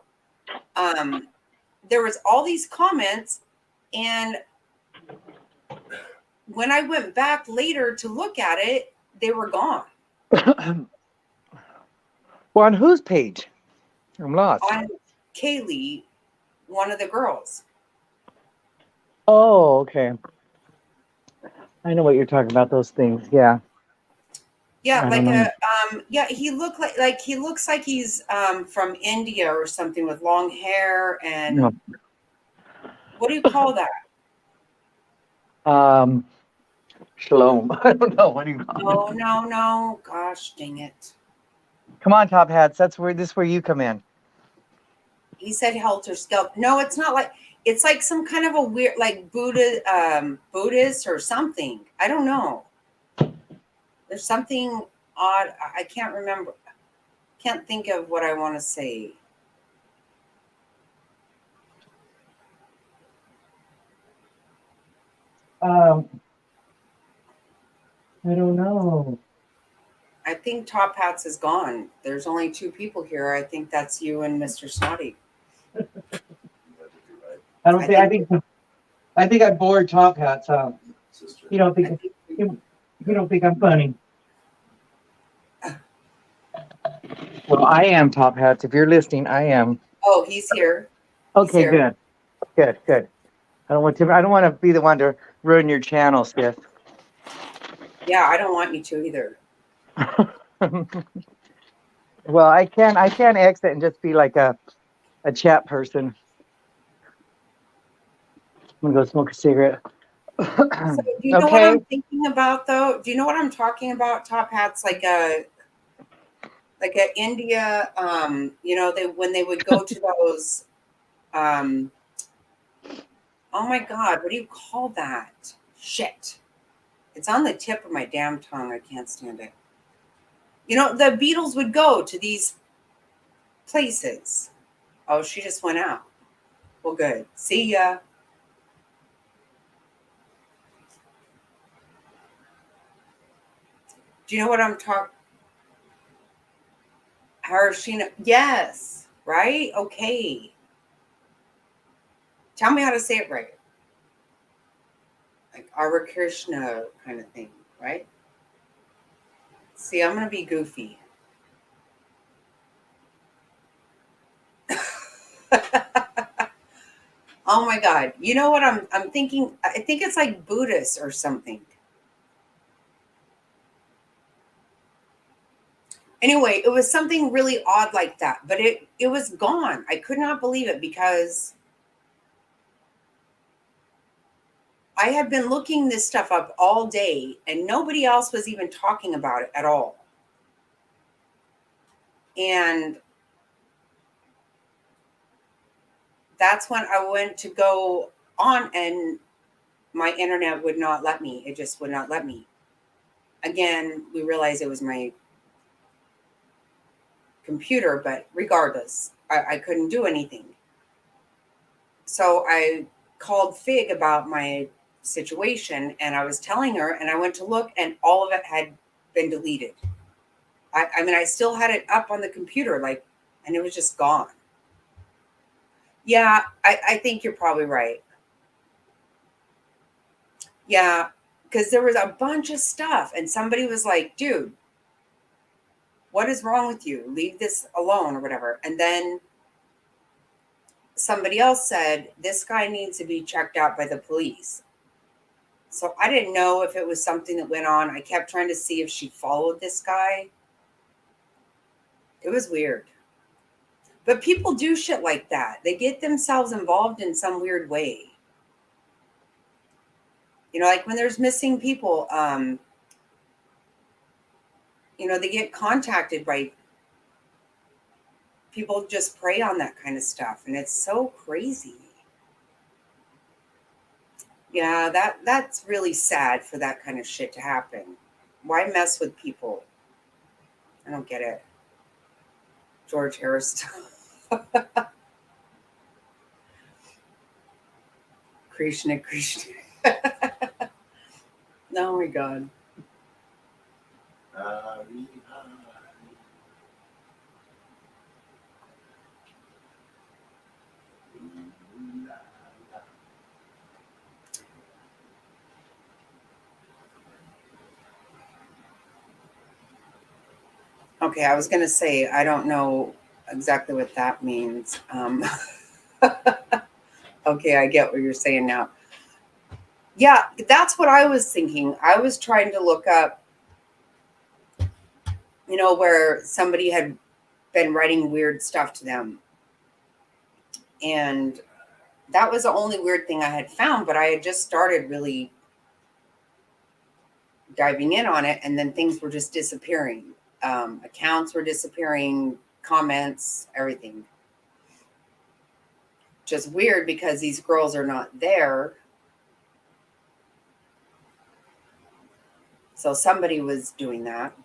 There was all these comments, and when I went back later to look at it, they were gone. Well, on whose page? I'm lost. On Kaylee, one of the girls. Oh, okay. I know what you're talking about. Those things. Yeah. Yeah, I don't like know. yeah, he looked like he looks like he's from India or something with long hair and No. what do you call that? Shalom. I don't know. What do you call it? No, no, no. Gosh dang it. Come on, top hats. That's where where you come in. He said helter skelter. No, it's not like it's like some kind of a weird like Buddhist or something. I don't know. There's something odd. I can't remember. Can't think of what I want to say. I don't know. I think Top Hats is gone. There's only two people here. I think that's you and Mr. Snotty. That'd be right. I don't think. I think I bored top hats. sister. You don't I think think you don't think I'm funny? Well, I am, Top Hats. If you're listening, I am. oh, he's here. He's Okay, here. good, good, good. I don't want to be the one to ruin your channel, Skiff. Yeah, I don't want you to either. Well, I can exit and just be like a chat person. I'm gonna go smoke a cigarette. So do you know what Okay. I'm thinking about though? Do you know what I'm talking about? Top Hats, like a India, they when they would go to those, um, oh my God, what do you call that? Shit. It's on the tip of my damn tongue. I can't stand it. The Beatles would go to these places. Oh, she just went out. Well, good. See ya. Do you know what I'm talking? Harshina. Yes. Right? Okay. Tell me how to say it right. Like Ara Krishna kind of thing, right? See, I'm gonna be goofy. Oh my God. You know what I'm thinking? I think it's like Buddhist or something. Anyway, it was something really odd like that, but it was gone. I could not believe it because I had been looking this stuff up all day and nobody else was even talking about it at all. And that's when I went to go on and my internet would not let me. It just would not let me. Again, we realized it was my computer, but regardless, I couldn't do anything. So I called Fig about my situation and I was telling her, and I went to look, and all of it had been deleted. I mean, I still had it up on the computer, and it was just gone. Yeah, I think you're probably right. Yeah, because there was a bunch of stuff, and somebody was like, dude, what is wrong with you? Leave this alone or whatever. And then somebody else said, this guy needs to be checked out by the police. So I didn't know if it was something that went on. I kept trying to see if she followed this guy. It was weird. But people do shit like that. They get themselves involved in some weird way. Like when there's missing people, they get contacted by people, just prey on that kind of stuff. And it's so crazy. Yeah, that's really sad for that kind of shit to happen. Why mess with people? I don't get it. George Harris. Krishna. Oh my God. Okay, I was going to say, I don't know exactly what that means. Okay, I get what you're saying now. Yeah, that's what I was thinking. I was trying to look up, where somebody had been writing weird stuff to them. And that was the only weird thing I had found, but I had just started really diving in on it, and then things were just disappearing. Accounts were disappearing, comments, everything. Just weird because these girls are not there. So somebody was doing that.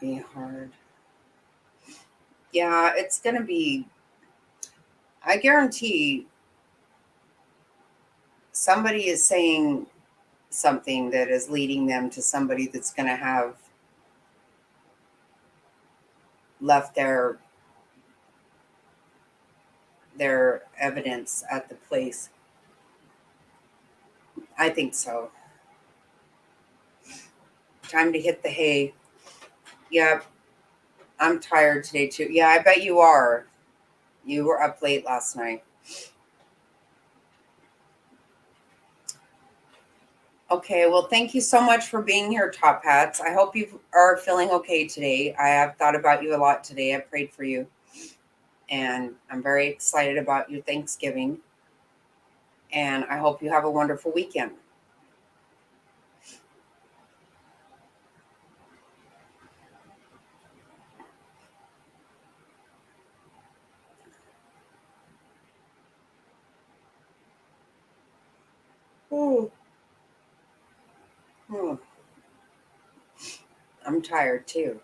Be hard. Yeah, it's going to be, I guarantee somebody is saying something that is leading them to somebody that's going to have left their evidence at the place. I think so. Time to hit the hay. Yep. I'm tired today too. Yeah, I bet you are. You were up late last night. Okay, well, thank you so much for being here, Top Hats. I hope you are feeling okay today. I have thought about you a lot today. I prayed for you. And I'm very excited about your Thanksgiving. And I hope you have a wonderful weekend. Ooh. I'm tired too.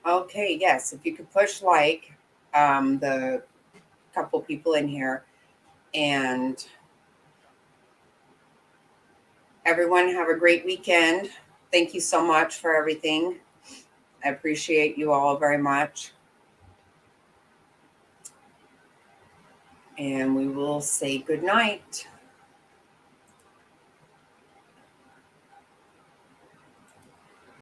Okay, yes, if you could push like the couple people in here, and everyone have a great weekend. Thank you so much for everything. I appreciate you all very much. And we will say good night.